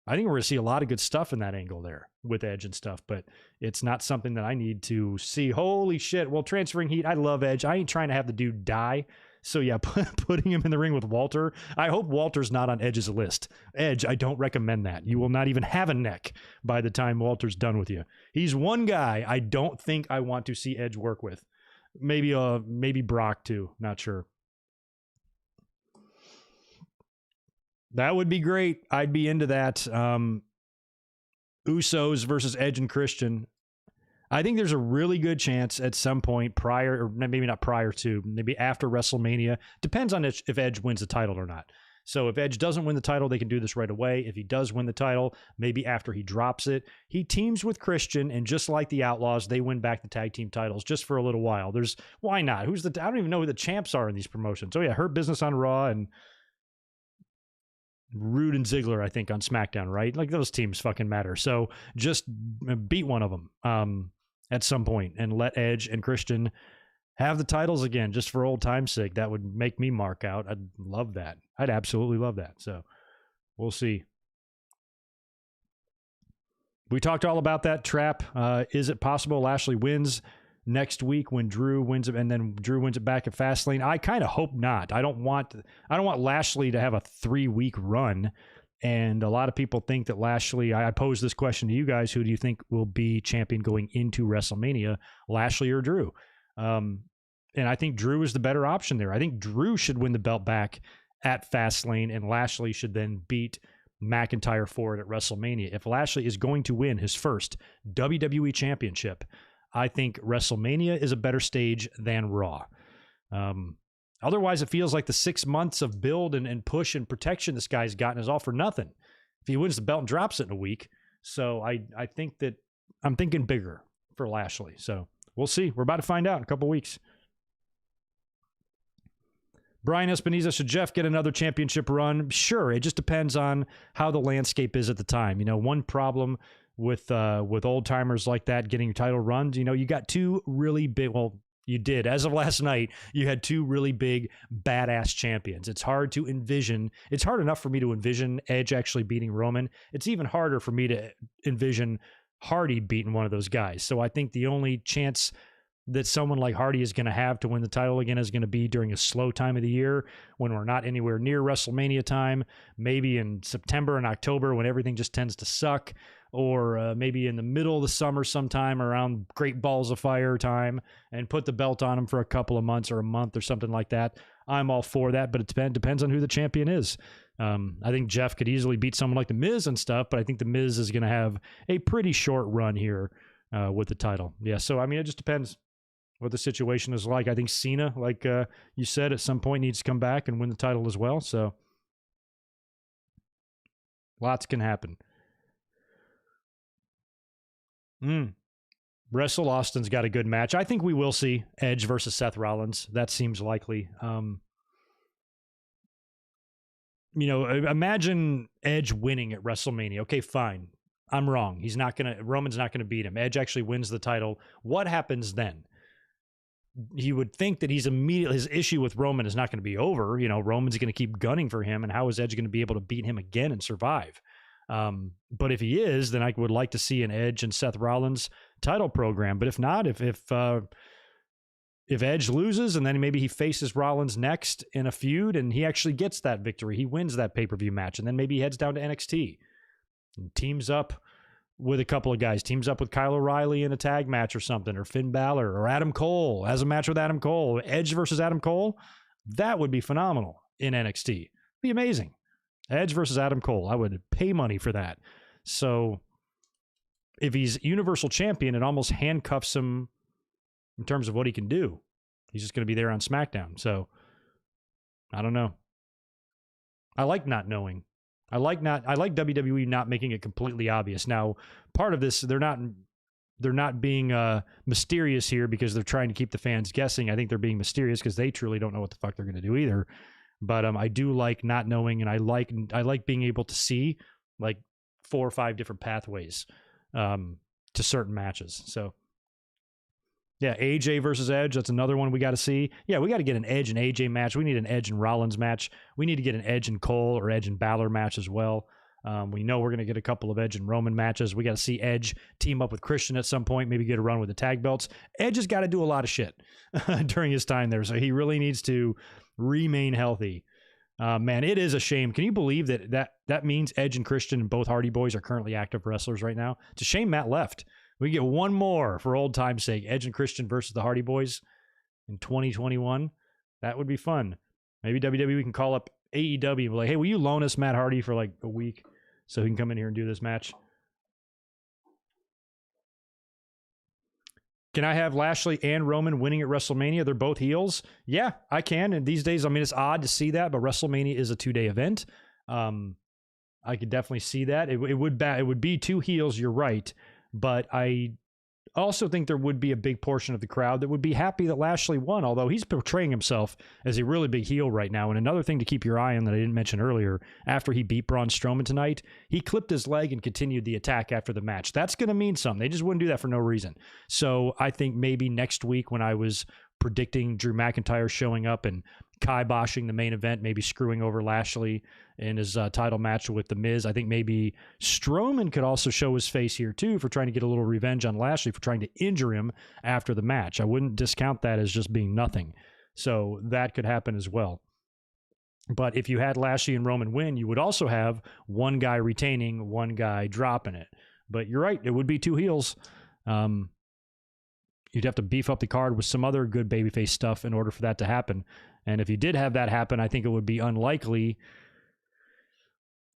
I think we're going to see a lot of good stuff in that angle there with Edge and stuff, but it's not something that I need to see. Holy shit. Well, transferring heat, I love Edge. I ain't trying to have the dude die. So yeah, putting him in the ring with Walter. I hope Walter's not on Edge's list. Edge, I don't recommend that. You will not even have a neck by the time Walter's done with you. He's one guy I don't think I want to see Edge work with. Maybe Brock too. Not sure. That would be great. I'd be into that. Usos versus Edge and Christian. I think there's a really good chance at some point prior, or maybe not prior to, maybe after WrestleMania. Depends on if Edge wins the title or not. So if Edge doesn't win the title, they can do this right away. If he does win the title, maybe after he drops it, he teams with Christian, and just like the Outlaws, they win back the tag team titles just for a little while. Why not? I don't even know who the champs are in these promotions. Oh yeah, Hurt Business on Raw and Rude and Ziggler, I think, on SmackDown, right? Like, those teams fucking matter. So just beat one of them at some point and let Edge and Christian have the titles again, just for old time's sake. That would make me mark out. I'd love that. I'd absolutely love that. So we'll see. We talked all about that trap. Is it possible Lashley wins next week when Drew wins it, and then Drew wins it back at Fastlane? I kind of hope not. I don't want Lashley to have a 3-week run. And a lot of people think that Lashley, I posed this question to you guys, who do you think will be champion going into WrestleMania, Lashley or Drew? And I think Drew is the better option there. I think Drew should win the belt back at Fastlane, and Lashley should then beat McIntyre for it at WrestleMania. If Lashley is going to win his first WWE championship, I think WrestleMania is a better stage than Raw. Otherwise, it feels like the 6 months of build and push and protection this guy's gotten is all for nothing if he wins the belt and drops it in a week. So I think that I'm thinking bigger for Lashley. So we'll see. We're about to find out in a couple weeks. Brian Espinoza, should Jeff get another championship run? Sure. It just depends on how the landscape is at the time. You know, one problem with old timers like that getting title runs, you know, you got two really big, well, you did. As of last night, you had two really big, badass champions. It's hard to envision. It's hard enough for me to envision Edge actually beating Roman. It's even harder for me to envision Hardy beating one of those guys. So I think the only chance that someone like Hardy is going to have to win the title again is going to be during a slow time of the year when we're not anywhere near WrestleMania time, maybe in September and October when everything just tends to suck, or maybe in the middle of the summer sometime around Great Balls of Fire time, and put the belt on him for a couple of months or a month or something like that. I'm all for that, but it depends on who the champion is. I think Jeff could easily beat someone like The Miz and stuff, but I think The Miz is going to have a pretty short run here with the title. Yeah, so I mean, it just depends what the situation is like. I think Cena, like you said, at some point needs to come back and win the title as well. So lots can happen. Wrestle Austin's got a good match. I think we will see Edge versus Seth Rollins. That seems likely. You know, imagine Edge winning at WrestleMania. Okay, fine. I'm wrong. Roman's not gonna beat him. Edge actually wins the title. What happens then? You would think that his issue with Roman is not going to be over. You know, Roman's going to keep gunning for him, and how is Edge going to be able to beat him again and survive? But if he is, then I would like to see an Edge and Seth Rollins title program. But if not, if Edge loses and then maybe he faces Rollins next in a feud and he actually gets that victory, he wins that pay-per-view match, and then maybe he heads down to NXT and teams up with a couple of guys, teams up with Kyle O'Reilly in a tag match or something, or Finn Balor or Adam Cole, has a match with Adam Cole, Edge versus Adam Cole. That would be phenomenal in NXT. It'd be amazing. Edge versus Adam Cole. I would pay money for that. So if he's Universal Champion, it almost handcuffs him in terms of what he can do. He's just going to be there on SmackDown. So I don't know. I like not knowing. I like WWE not making it completely obvious. Now, part of this, they're not being mysterious here because they're trying to keep the fans guessing. I think they're being mysterious because they truly don't know what the fuck they're going to do either. But I do like not knowing, and I like being able to see, like, 4 or 5 different pathways to certain matches. So yeah, AJ versus Edge, that's another one we got to see. Yeah, we got to get an Edge and AJ match. We need an Edge and Rollins match. We need to get an Edge and Cole or Edge and Balor match as well. We know we're going to get a couple of Edge and Roman matches. We got to see Edge team up with Christian at some point, maybe get a run with the tag belts. Edge has got to do a lot of shit during his time there, so he really needs to remain healthy. Man, it is a shame. Can you believe that means Edge and Christian and both Hardy Boys are currently active wrestlers right now? It's a shame Matt left. We get one more for old time's sake. Edge and Christian versus the Hardy Boys in 2021. That would be fun. Maybe WWE can call up AEW and be like, hey, will you loan us Matt Hardy for like a week so he can come in here and do this match? Can I have Lashley and Roman winning at WrestleMania? They're both heels. Yeah, I can. And these days, I mean, it's odd to see that, but WrestleMania is a 2-day event. I could definitely see that. It would be 2 heels. You're right. But I also think there would be a big portion of the crowd that would be happy that Lashley won, although he's portraying himself as a really big heel right now. And another thing to keep your eye on that I didn't mention earlier, after he beat Braun Strowman tonight, he clipped his leg and continued the attack after the match. That's going to mean something. They just wouldn't do that for no reason. So I think maybe next week when I was predicting Drew McIntyre showing up and kiboshing the main event, maybe screwing over Lashley in his title match with The Miz. I think maybe Strowman could also show his face here too for trying to get a little revenge on Lashley for trying to injure him after the match. I wouldn't discount that as just being nothing. So that could happen as well. But if you had Lashley and Roman win, you would also have one guy retaining, one guy dropping it. But you're right, it would be 2 heels. You'd have to beef up the card with some other good babyface stuff in order for that to happen. And if you did have that happen, I think it would be unlikely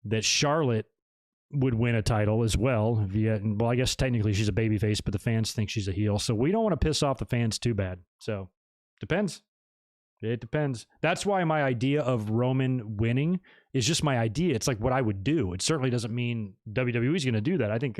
that Charlotte would win a title as well. Well, I guess technically she's a babyface, but the fans think she's a heel. So we don't want to piss off the fans too bad. So depends. It depends. That's why my idea of Roman winning is just my idea. It's like what I would do. It certainly doesn't mean WWE's going to do that. I think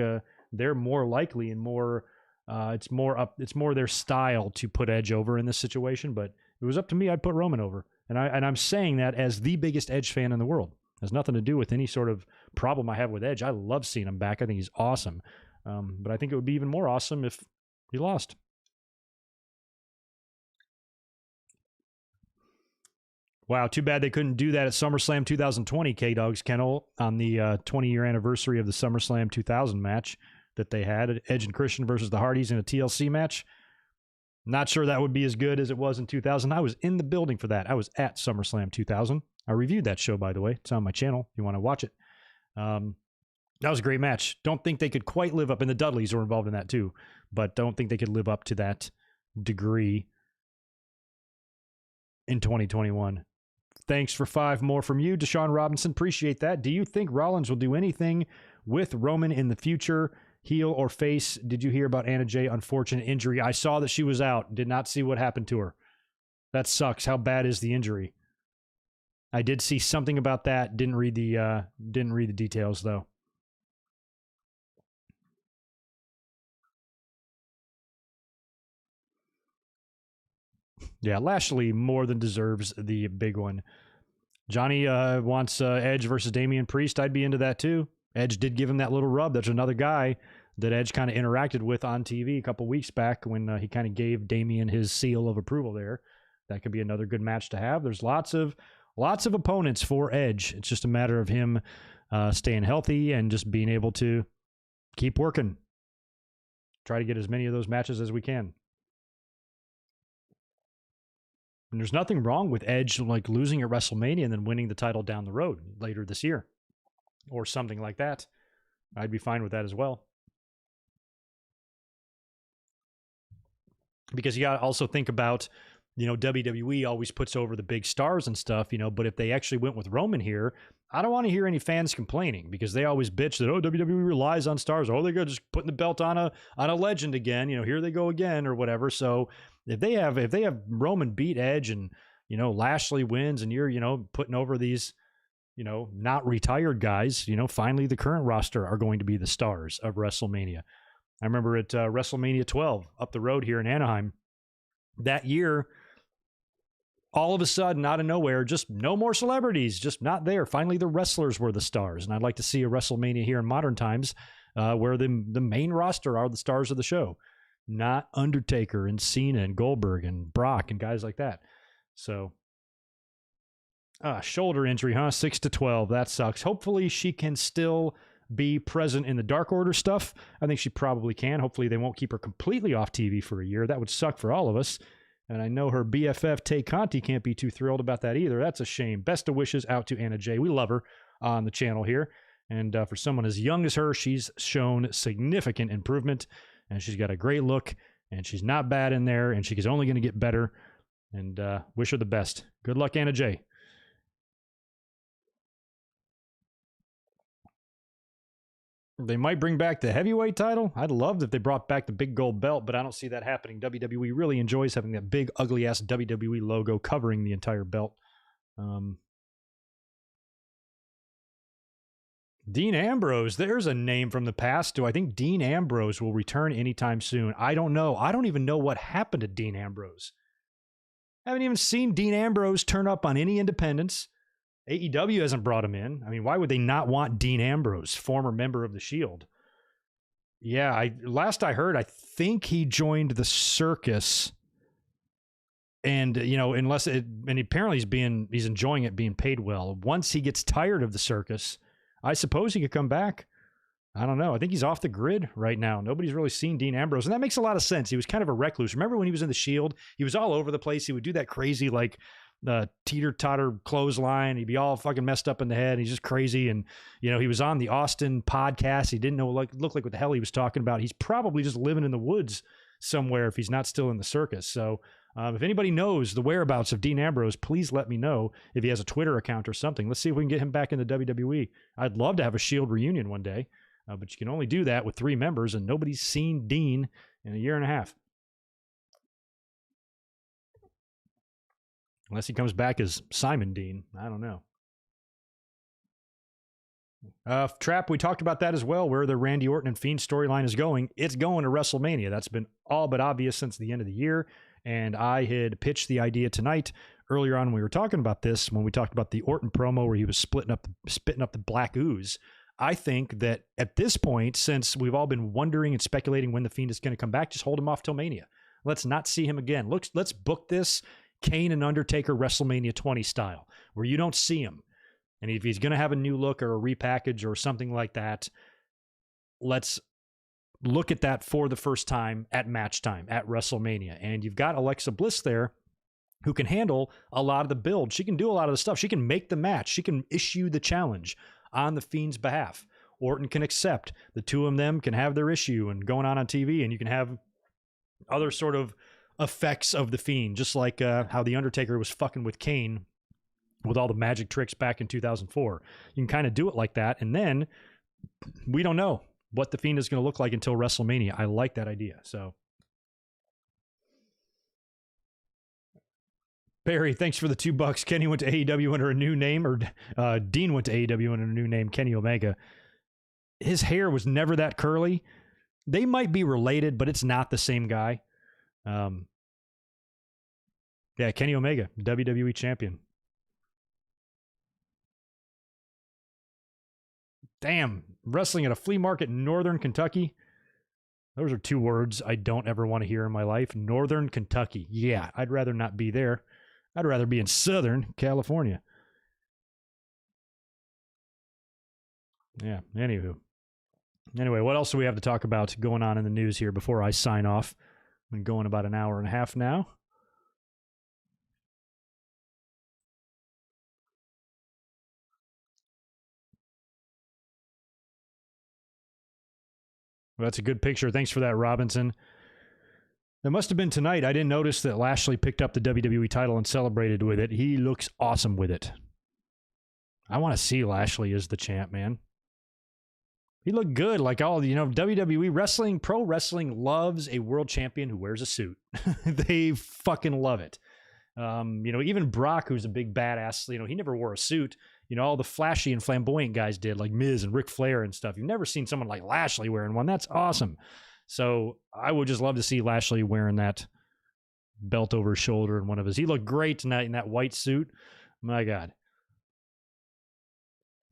they're more likely and more... it's more their style to put Edge over in this situation, but if it was up to me, I'd put Roman over. And I'm saying that as the biggest Edge fan in the world. It has nothing to do with any sort of problem I have with Edge. I love seeing him back. I think he's awesome. But I think it would be even more awesome if he lost. Wow, too bad they couldn't do that at SummerSlam 2020, K-Dog's Kennel, on the 20-year anniversary of the SummerSlam 2000 match that they had, Edge and Christian versus the Hardys in a TLC match. Not sure that would be as good as it was in 2000. I was in the building for that. I was at SummerSlam 2000. I reviewed that show, by the way. It's on my channel if you want to watch it. That was a great match. Don't think they could quite live up, and the Dudleys were involved in that too, but don't think they could live up to that degree in 2021. Thanks for 5 more from you, Deshaun Robinson. Appreciate that. Do you think Rollins will do anything with Roman in the future? Heel or face? Did you hear about Anna Jay unfortunate injury? I saw that she was out. Did not see what happened to her. That sucks. How bad is the injury? I did see something about that. Didn't read the details though. Yeah, Lashley more than deserves the big one. Johnny wants Edge versus Damian Priest. I'd be into that too. Edge did give him that little rub. There's another guy that Edge kind of interacted with on TV a couple weeks back when he kind of gave Damian his seal of approval there. That could be another good match to have. There's lots of opponents for Edge. It's just a matter of him staying healthy and just being able to keep working. Try to get as many of those matches as we can. And there's nothing wrong with Edge like losing at WrestleMania and then winning the title down the road later this year or something like that. I'd be fine with that as well. Because you got to also think about, WWE always puts over the big stars and stuff, but if they actually went with Roman here, I don't want to hear any fans complaining because they always bitch that, WWE relies on stars. Oh, they're just putting the belt on a legend again. Here they go again or whatever. So if they have Roman beat Edge and, Lashley wins and you're, putting over these, not retired guys, finally the current roster are going to be the stars of WrestleMania. I remember at WrestleMania 12 up the road here in Anaheim that year, all of a sudden, out of nowhere, just no more celebrities, just not there. Finally, the wrestlers were the stars. And I'd like to see a WrestleMania here in modern times where the main roster are the stars of the show, not Undertaker and Cena and Goldberg and Brock and guys like that. So, shoulder injury, huh? 6-12. That sucks. Hopefully she can still be present in the Dark Order stuff. I think she probably can. Hopefully they won't keep her completely off TV for a year. That would suck for all of us. And I know her BFF, Tay Conti, can't be too thrilled about that either. That's a shame. Best of wishes out to Anna Jay. We love her on the channel here. And for someone as young as her, she's shown significant improvement. And she's got a great look. And she's not bad in there. And she's only going to get better. And wish her the best. Good luck, Anna Jay. They might bring back the heavyweight title. I'd love if they brought back the big gold belt, but I don't see that happening. WWE really enjoys having that big, ugly-ass WWE logo covering the entire belt. Dean Ambrose, there's a name from the past. Do I think Dean Ambrose will return anytime soon? I don't know. I don't even know what happened to Dean Ambrose. I haven't even seen Dean Ambrose turn up on any independents. AEW hasn't brought him in. I mean, why would they not want Dean Ambrose, former member of the Shield? Yeah, last I heard, I think he joined the circus. And, you know, and apparently he's enjoying it, being paid well. Once he gets tired of the circus, I suppose he could come back. I don't know. I think he's off the grid right now. Nobody's really seen Dean Ambrose. And that makes a lot of sense. He was kind of a recluse. Remember when he was in the Shield? He was all over the place. He would do that crazy, like, teeter-totter clothesline. He'd be all fucking messed up in the head. He's just crazy. And, you know, he was on the Austin podcast. He didn't know, look like what the hell he was talking about. He's probably just living in the woods somewhere if he's not still in the circus. So if anybody knows the whereabouts of Dean Ambrose, please let me know if he has a Twitter account or something. Let's see if we can get him back in the WWE. I'd love to have a Shield reunion one day, but you can only do that with 3 members, and nobody's seen Dean in a year and a half. Unless he comes back as Simon Dean. I don't know. Trap, we talked about that as well, where the Randy Orton and Fiend storyline is going. It's going to WrestleMania. That's been all but obvious since the end of the year. And I had pitched the idea tonight. Earlier on, we were talking about this when we talked about the Orton promo where he was spitting up the black ooze. I think that at this point, since we've all been wondering and speculating when the Fiend is going to come back, just hold him off till Mania. Let's not see him again. Let's book this Kane and Undertaker WrestleMania 20 style, where you don't see him. And if he's going to have a new look or a repackage or something like that, let's look at that for the first time at match time at WrestleMania. And you've got Alexa Bliss there who can handle a lot of the build. She can do a lot of the stuff. She can make the match. She can issue the challenge on the Fiend's behalf. Orton can accept. The two of them can have their issue and going on TV, and you can have other sort of effects of the Fiend, just like how the Undertaker was fucking with Kane with all the magic tricks back in 2004. You can kind of do it like that, and then we don't know what the Fiend is going to look like until WrestleMania. I like that idea. So, Barry, thanks for the $2. Kenny went to AEW under a new name, or Dean went to AEW under a new name, Kenny Omega. His hair was never that curly. They might be related, but it's not the same guy. Yeah, Kenny Omega, WWE champion. Damn, wrestling at a flea market in Northern Kentucky. Those are 2 words I don't ever want to hear in my life. Northern Kentucky. Yeah, I'd rather not be there. I'd rather be in Southern California. Yeah, anyway, what else do we have to talk about going on in the news here before I sign off? I've been going about an hour and a half now. Well, that's a good picture. Thanks for that, Robinson. That must have been tonight. I didn't notice that Lashley picked up the WWE title and celebrated with it. He looks awesome with it. I want to see Lashley as the champ, man. He looked good. Like all, WWE wrestling, pro wrestling loves a world champion who wears a suit. They fucking love it. Even Brock, who's a big badass, he never wore a suit. All the flashy and flamboyant guys did, like Miz and Ric Flair and stuff. You've never seen someone like Lashley wearing one. That's awesome. So I would just love to see Lashley wearing that belt over his shoulder and one of his. He looked great tonight in that white suit. My God.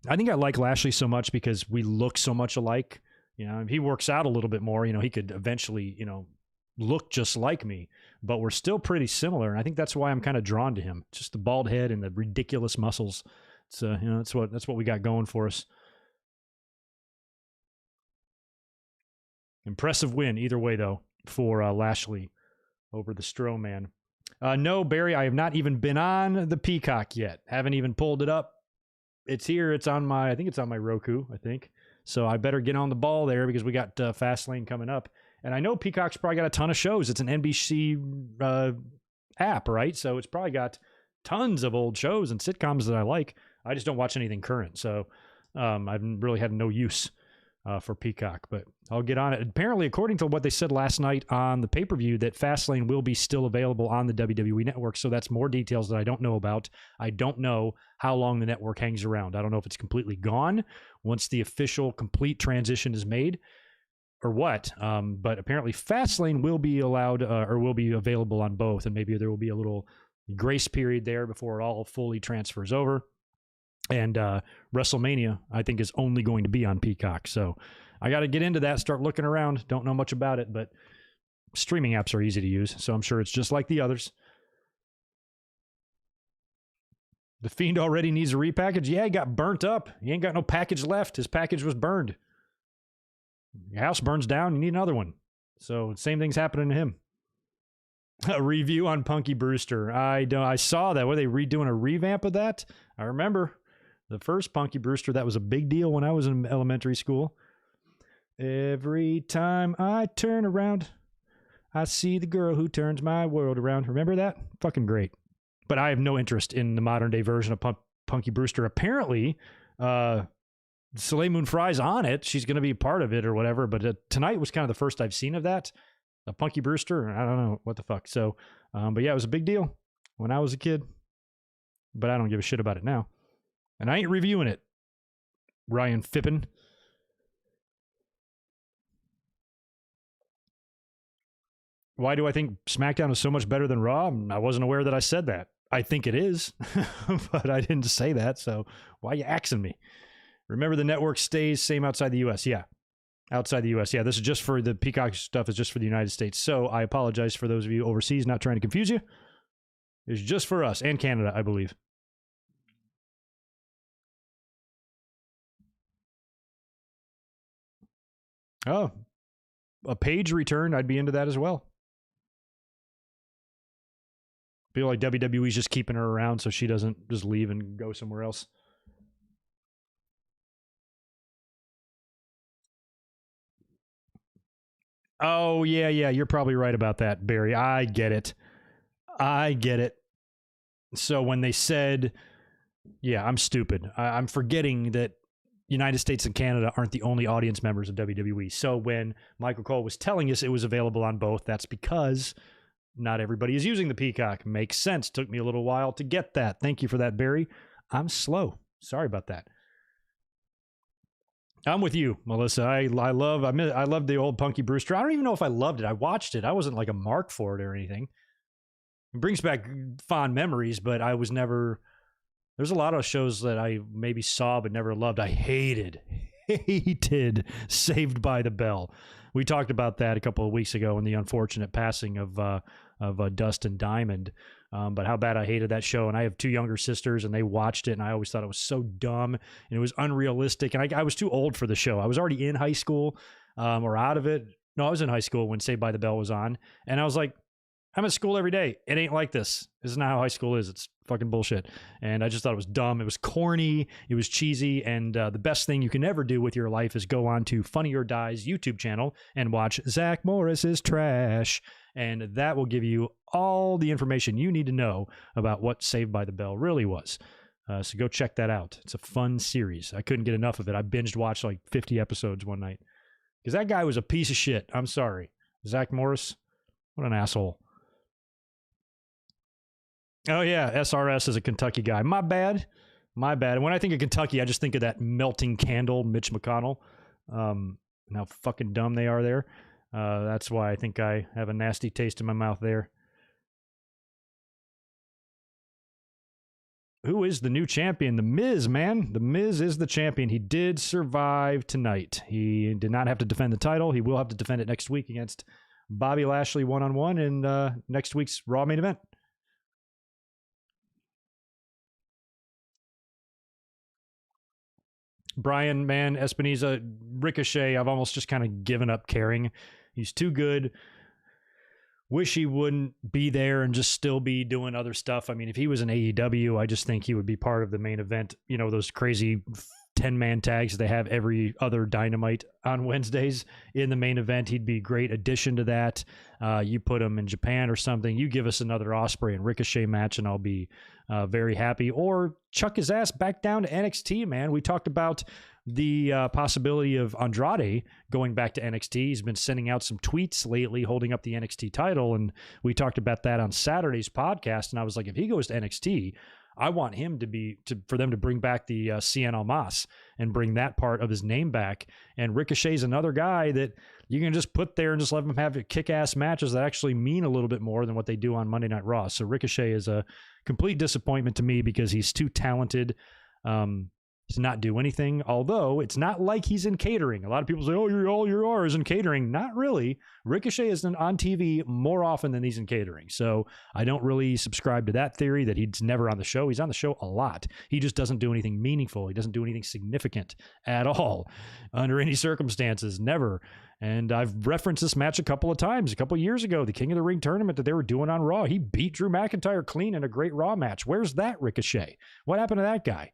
I think I like Lashley so much because we look so much alike. You know, if he works out a little bit more, you know, he could eventually, you know, look just like me, but we're still pretty similar. And I think that's why I'm kind of drawn to him. Just the bald head and the ridiculous muscles. It's you know, that's what we got going for us. Impressive win either way though for Lashley over the Strowman. No, Barry, I have not even been on the Peacock yet. Haven't even pulled it up. It's here. It's on my, I think it's on my Roku, I think. So I better get on the ball there because we got Fastlane coming up. And I know Peacock's probably got a ton of shows. It's an NBC app, right? So it's probably got tons of old shows and sitcoms that I like. I just don't watch anything current. So I've really had no use for Peacock, but I'll get on it. Apparently, according to what they said last night on the pay-per-view, that Fastlane will be still available on the WWE Network. So that's more details that I don't know about. I don't know how long the network hangs around. I don't know if it's completely gone once the official complete transition is made or what. But apparently Fastlane will be allowed or will be available on both. And maybe there will be a little grace period there before it all fully transfers over. And WrestleMania, I think, is only going to be on Peacock. So I got to get into that, start looking around. Don't know much about it, but streaming apps are easy to use. So I'm sure it's just like the others. The Fiend already needs a repackage. Yeah, he got burnt up. He ain't got no package left. His package was burned. Your house burns down, you need another one. So same thing's happening to him. A review on Punky Brewster. I saw that. Were they redoing a revamp of that? I remember. The first Punky Brewster, that was a big deal when I was in elementary school. Every time I turn around, I see the girl who turns my world around. Remember that? Fucking great. But I have no interest in the modern day version of Punky Brewster. Apparently, Soleil Moon Frye's on it. She's going to be part of it or whatever. But tonight was kind of the first I've seen of that. Punky Brewster. I don't know what the fuck. So, but yeah, it was a big deal when I was a kid. But I don't give a shit about it now. And I ain't reviewing it. Ryan Fippen. Why do I think SmackDown is so much better than Raw? I wasn't aware that I said that. I think it is, but I didn't say that. So why are you axing me? Remember, the network stays same outside the U.S. Yeah. Outside the U.S. Yeah, this is just for the Peacock stuff is just for the United States. So I apologize for those of you overseas, not trying to confuse you. It's just for us and Canada, I believe. Oh, a page return. I'd be into that as well. Feel like WWE's just keeping her around so she doesn't just leave and go somewhere else. Oh, yeah. You're probably right about that, Barry. I get it. So when they said, yeah, I'm stupid. I'm forgetting that United States and Canada aren't the only audience members of WWE. So when Michael Cole was telling us it was available on both, that's because not everybody is using the Peacock. Makes sense. Took me a little while to get that. Thank you for that, Barry. I'm slow. Sorry about that. I'm with you, Melissa. I love the old Punky Brewster. I don't even know if I loved it. I watched it. I wasn't like a mark for it or anything. It brings back fond memories, but I was never... There's a lot of shows that I maybe saw but never loved. I hated Saved by the Bell. We talked about that a couple of weeks ago in the unfortunate passing of Dustin Diamond. But how bad I hated that show. And I have two younger sisters, and they watched it, and I always thought it was so dumb, and it was unrealistic. And I was too old for the show. I was already in high school or out of it. No, I was in high school when Saved by the Bell was on. And I was like, I'm at school every day. It ain't like this. This is not how high school is. It's fucking bullshit. And I just thought it was dumb. It was corny. It was cheesy. And the best thing you can ever do with your life is go on to Funny or Die's YouTube channel and watch Zach Morris's Trash. And that will give you all the information you need to know about what Saved by the Bell really was. So go check that out. It's a fun series. I couldn't get enough of it. I binged watched like 50 episodes one night. Because that guy was a piece of shit. I'm sorry. Zach Morris, what an asshole. Oh, yeah, SRS is a Kentucky guy. My bad. And when I think of Kentucky, I just think of that melting candle, Mitch McConnell, and how fucking dumb they are there. That's why I think I have a nasty taste in my mouth there. who is the new champion? The Miz, man. The Miz is the champion. He did survive tonight. He did not have to defend the title. He will have to defend it next week against Bobby Lashley one-on-one in next week's Raw main event. Brian, man, Espinoza, Ricochet, I've almost just kind of given up caring. He's too good. Wish he wouldn't be there and just still be doing other stuff. I mean, if he was in AEW, I just think he would be part of the main event. You know, those crazy 10-man tags they have every other Dynamite on Wednesdays in the main event. He'd be a great addition to that. You put him in Japan or something. You give us another Ospreay and Ricochet match, and I'll be very happy. Or chuck his ass back down to NXT, man. We talked about the possibility of Andrade going back to NXT. He's been sending out some tweets lately holding up the NXT title, and we talked about that on Saturday's podcast, and I was like, if he goes to NXT, I want him for them to bring back the Cien Almas and bring that part of his name back. And Ricochet's another guy that you can just put there and just let him have kick-ass matches that actually mean a little bit more than what they do on Monday Night Raw. So Ricochet is a complete disappointment to me because he's too talented to not do anything, although it's not like he's in catering. A lot of people say, oh, all you are is in catering. Not really. Ricochet is on TV more often than he's in catering. So I don't really subscribe to that theory that he's never on the show. He's on the show a lot. He just doesn't do anything meaningful. He doesn't do anything significant at all under any circumstances, never. And I've referenced this match a couple of times. A couple of years ago, the King of the Ring tournament that they were doing on Raw, he beat Drew McIntyre clean in a great Raw match. Where's that Ricochet? What happened to that guy?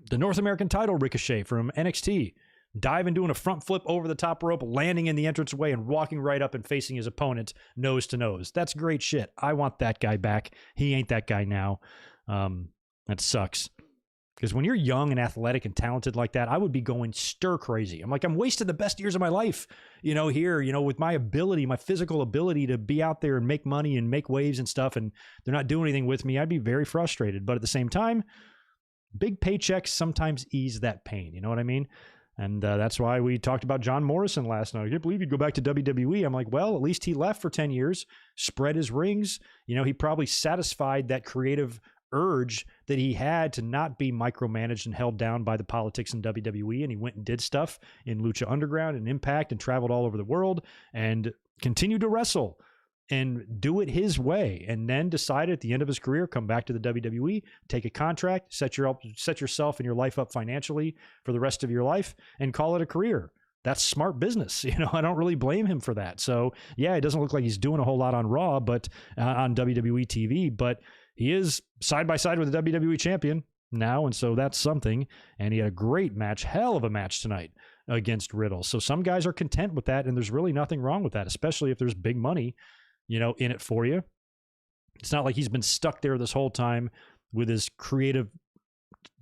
The North American title Ricochet from NXT, diving, doing a front flip over the top rope, landing in the entranceway and walking right up and facing his opponent nose to nose. That's great shit. I want that guy back. He ain't that guy now. That sucks. Because when you're young and athletic and talented like that, I would be going stir crazy. I'm like, I'm wasting the best years of my life, here, with my ability, my physical ability to be out there and make money and make waves and stuff, and they're not doing anything with me. I'd be very frustrated. But at the same time, big paychecks sometimes ease that pain. You know what I mean? And that's why we talked about John Morrison last night. I can't believe he'd go back to WWE. I'm like, well, at least he left for 10 years, spread his rings. He probably satisfied that creative urge that he had to not be micromanaged and held down by the politics in WWE. And he went and did stuff in Lucha Underground and Impact and traveled all over the world and continued to wrestle and do it his way, and then decided at the end of his career, come back to the WWE, take a contract, set yourself and your life up financially for the rest of your life, and call it a career. That's smart business. I don't really blame him for that. So yeah, it doesn't look like he's doing a whole lot on Raw, but on WWE TV, but he is side by side with the WWE champion now, and so that's something. And he had a great match, hell of a match tonight against Riddle. So some guys are content with that, and there's really nothing wrong with that, especially if there's big money in it for you. It's not like he's been stuck there this whole time with his creative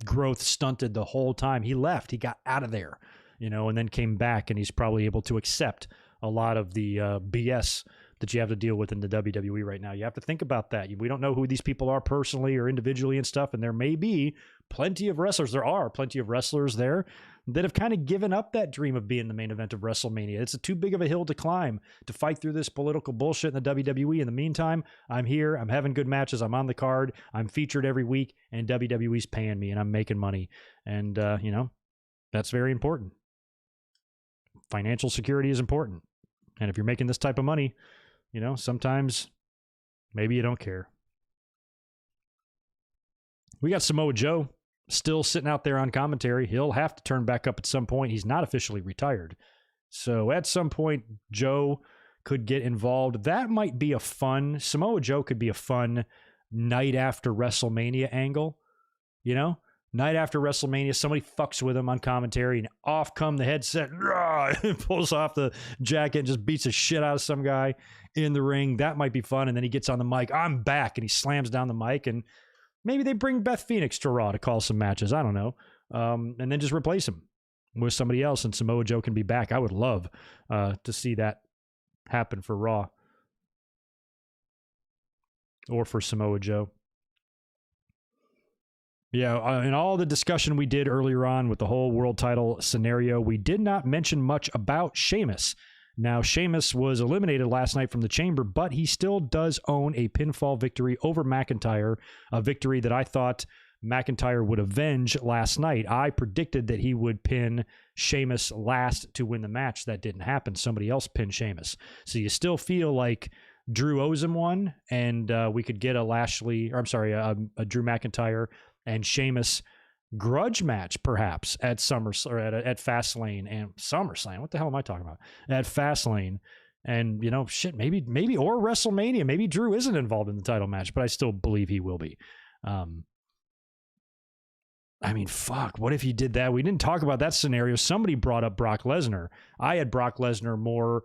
growth stunted the whole time. He left, he got out of there, and then came back, and he's probably able to accept a lot of the BS that you have to deal with in the WWE right now. You have to think about that. We don't know who these people are personally or individually and stuff, and there may be plenty of wrestlers. There are plenty of wrestlers there that have kind of given up that dream of being the main event of WrestleMania. It's too big of a hill to climb to fight through this political bullshit in the WWE. In the meantime, I'm here. I'm having good matches. I'm on the card. I'm featured every week, and WWE's paying me, and I'm making money. And, that's very important. Financial security is important. And if you're making this type of money, sometimes maybe you don't care. We got Samoa Joe still sitting out there on commentary. He'll have to turn back up at some point. He's not officially retired. So at some point, Joe could get involved. That might be Samoa Joe could be a fun night after WrestleMania angle. Night after WrestleMania, somebody fucks with him on commentary, and off come the headset, pulls off the jacket and just beats the shit out of some guy in the ring. That might be fun. And then he gets on the mic, I'm back, and he slams down the mic, and maybe they bring Beth Phoenix to Raw to call some matches. I don't know. And then just replace him with somebody else, and Samoa Joe can be back. I would love to see that happen for Raw or for Samoa Joe. Yeah, in all the discussion we did earlier on with the whole world title scenario, we did not mention much about Sheamus. Now, Sheamus was eliminated last night from the Chamber, but he still does own a pinfall victory over McIntyre, a victory that I thought McIntyre would avenge last night. I predicted that he would pin Sheamus last to win the match. That didn't happen. Somebody else pinned Sheamus. So you still feel like Drew owes him one, and we could get a Drew McIntyre and Sheamus grudge match perhaps at at Fastlane and SummerSlam. What the hell am I talking about? At Fastlane. And, you know, shit, maybe, or WrestleMania. Maybe Drew isn't involved in the title match, but I still believe he will be. I mean, fuck, what if he did that? We didn't talk about that scenario. Somebody brought up Brock Lesnar. I had Brock Lesnar more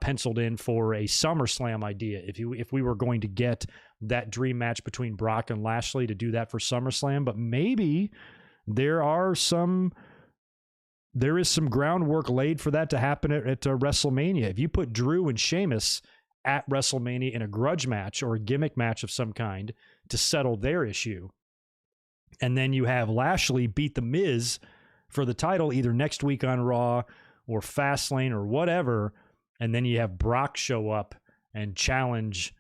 penciled in for a SummerSlam idea. If we were going to get that dream match between Brock and Lashley, to do that for SummerSlam, but maybe there is some groundwork laid for that to happen at WrestleMania. If you put Drew and Sheamus at WrestleMania in a grudge match or a gimmick match of some kind to settle their issue, and then you have Lashley beat The Miz for the title either next week on Raw or Fastlane or whatever, and then you have Brock show up and challenge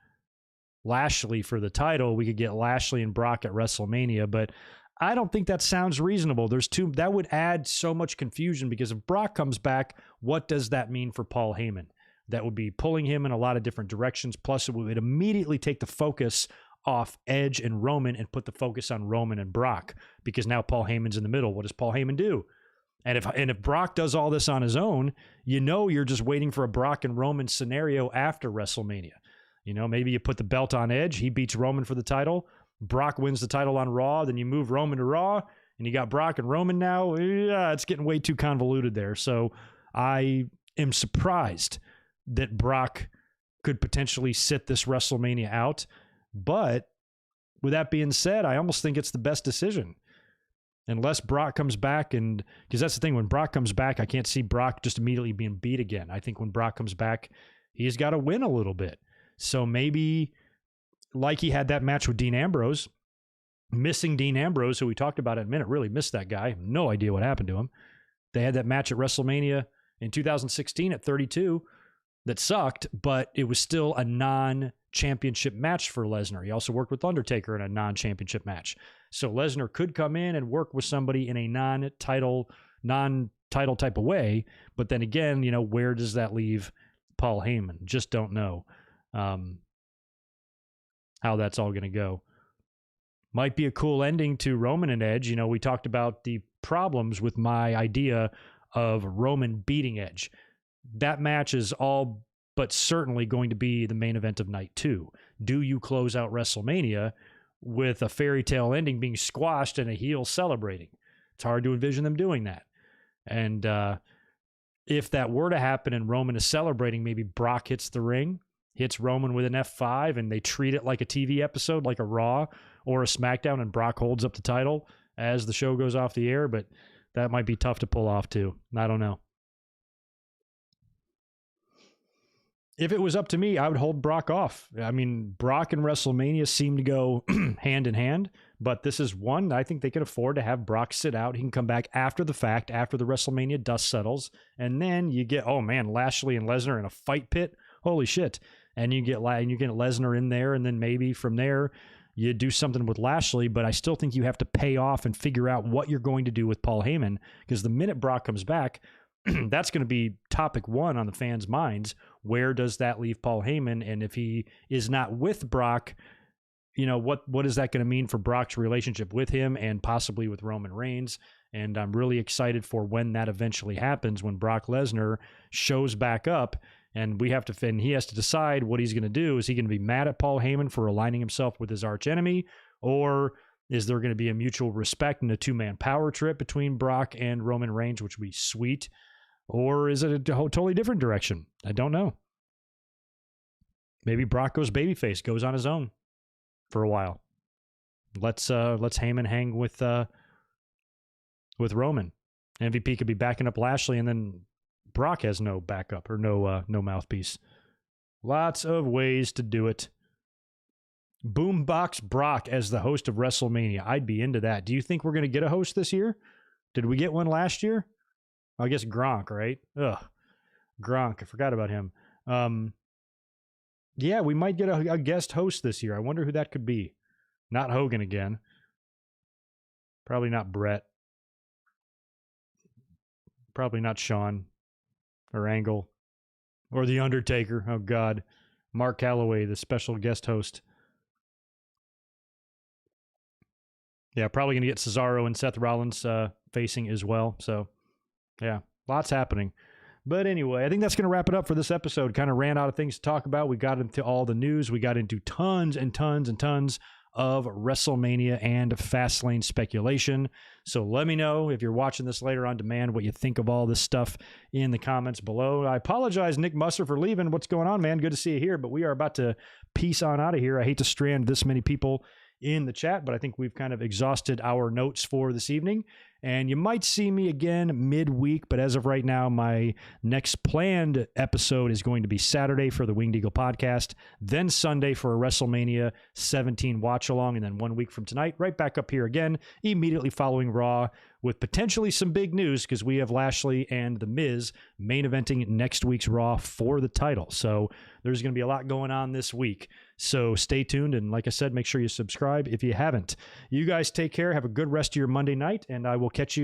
Lashley for the title, we could get Lashley and Brock at WrestleMania, but I don't think that sounds reasonable. That would add so much confusion, because if Brock comes back, what does that mean for Paul Heyman? That would be pulling him in a lot of different directions. Plus, it would immediately take the focus off Edge and Roman and put the focus on Roman and Brock, because now Paul Heyman's in the middle. What does Paul Heyman do? And if Brock does all this on his own, you know you're just waiting for a Brock and Roman scenario after WrestleMania. You know, maybe you put the belt on Edge, he beats Roman for the title, Brock wins the title on Raw, then you move Roman to Raw, and you got Brock and Roman now. Yeah, it's getting way too convoluted there. So I am surprised that Brock could potentially sit this WrestleMania out. But with that being said, I almost think it's the best decision. Unless Brock comes back, and because that's the thing, when Brock comes back, I can't see Brock just immediately being beat again. I think when Brock comes back, he's got to win a little bit. So maybe, like he had that match with Dean Ambrose, missing Dean Ambrose, who we talked about in a minute, really missed that guy. No idea what happened to him. They had that match at WrestleMania in 2016 at 32 that sucked, but it was still a non-championship match for Lesnar. He also worked with Undertaker in a non-championship match. So Lesnar could come in and work with somebody in a non-title type of way. But then again, you know, where does that leave Paul Heyman? Just don't know how that's all going to go. Might be a cool ending to Roman and Edge. You know, we talked about the problems with my idea of Roman beating Edge. That match is all but certainly going to be the main event of night 2. Do you close out WrestleMania with a fairy tale ending being squashed and a heel celebrating? It's hard to envision them doing that. And if that were to happen and Roman is celebrating, maybe Brock hits the ring, hits Roman with an F5, and they treat it like a TV episode, like a Raw or a SmackDown, and Brock holds up the title as the show goes off the air. But that might be tough to pull off too. I don't know. If it was up to me, I would hold Brock off. I mean, Brock and WrestleMania seem to go hand in hand, but this is one I think they can afford to have Brock sit out. He can come back after the fact, after the WrestleMania dust settles, and then you get, oh man, Lashley and Lesnar in a fight pit. Holy shit. And you get Lesnar in there, and then maybe from there you do something with Lashley, but I still think you have to pay off and figure out what you're going to do with Paul Heyman, because the minute Brock comes back, that's going to be topic one on the fans' minds. Where does that leave Paul Heyman? And if he is not with Brock, you know, what is that going to mean for Brock's relationship with him and possibly with Roman Reigns? And I'm really excited for when that eventually happens, when Brock Lesnar shows back up, and he has to decide what he's going to do. Is he going to be mad at Paul Heyman for aligning himself with his arch enemy, or is there going to be a mutual respect and a two-man power trip between Brock and Roman Reigns, which would be sweet? Or is it a totally different direction? I don't know. Maybe Brock goes babyface, goes on his own for a while. Let's Heyman hang with Roman. MVP could be backing up Lashley, and then Brock has no backup or no mouthpiece. Lots of ways to do it. Boombox Brock as the host of WrestleMania. I'd be into that. Do you think we're going to get a host this year? Did we get one last year? I guess Gronk, right? Ugh. Gronk. I forgot about him. Yeah, we might get a guest host this year. I wonder who that could be. Not Hogan again. Probably not Brett. Probably not Shawn or Angle or The Undertaker. Oh, God. Mark Calloway, the special guest host. Yeah, probably going to get Cesaro and Seth Rollins facing as well. So, yeah, lots happening. But anyway, I think that's going to wrap it up for this episode. Kind of ran out of things to talk about. We got into all the news. We got into tons and tons and tons of WrestleMania and Fastlane speculation. So let me know if you're watching this later on demand what you think of all this stuff in the comments below. I apologize, Nick Musser, for leaving. What's going on, man? Good to see you here, but we are about to peace on out of here. I hate to strand this many people in the chat, but I think we've kind of exhausted our notes for this evening. And you might see me again midweek, but as of right now, my next planned episode is going to be Saturday for the Winged Eagle podcast, then Sunday for a WrestleMania 17 watch along, and then 1 week from tonight, right back up here again, immediately following Raw, with potentially some big news because we have Lashley and The Miz main eventing next week's Raw for the title. So there's going to be a lot going on this week. So stay tuned. And like I said, make sure you subscribe if you haven't. You guys take care. Have a good rest of your Monday night, and I will catch you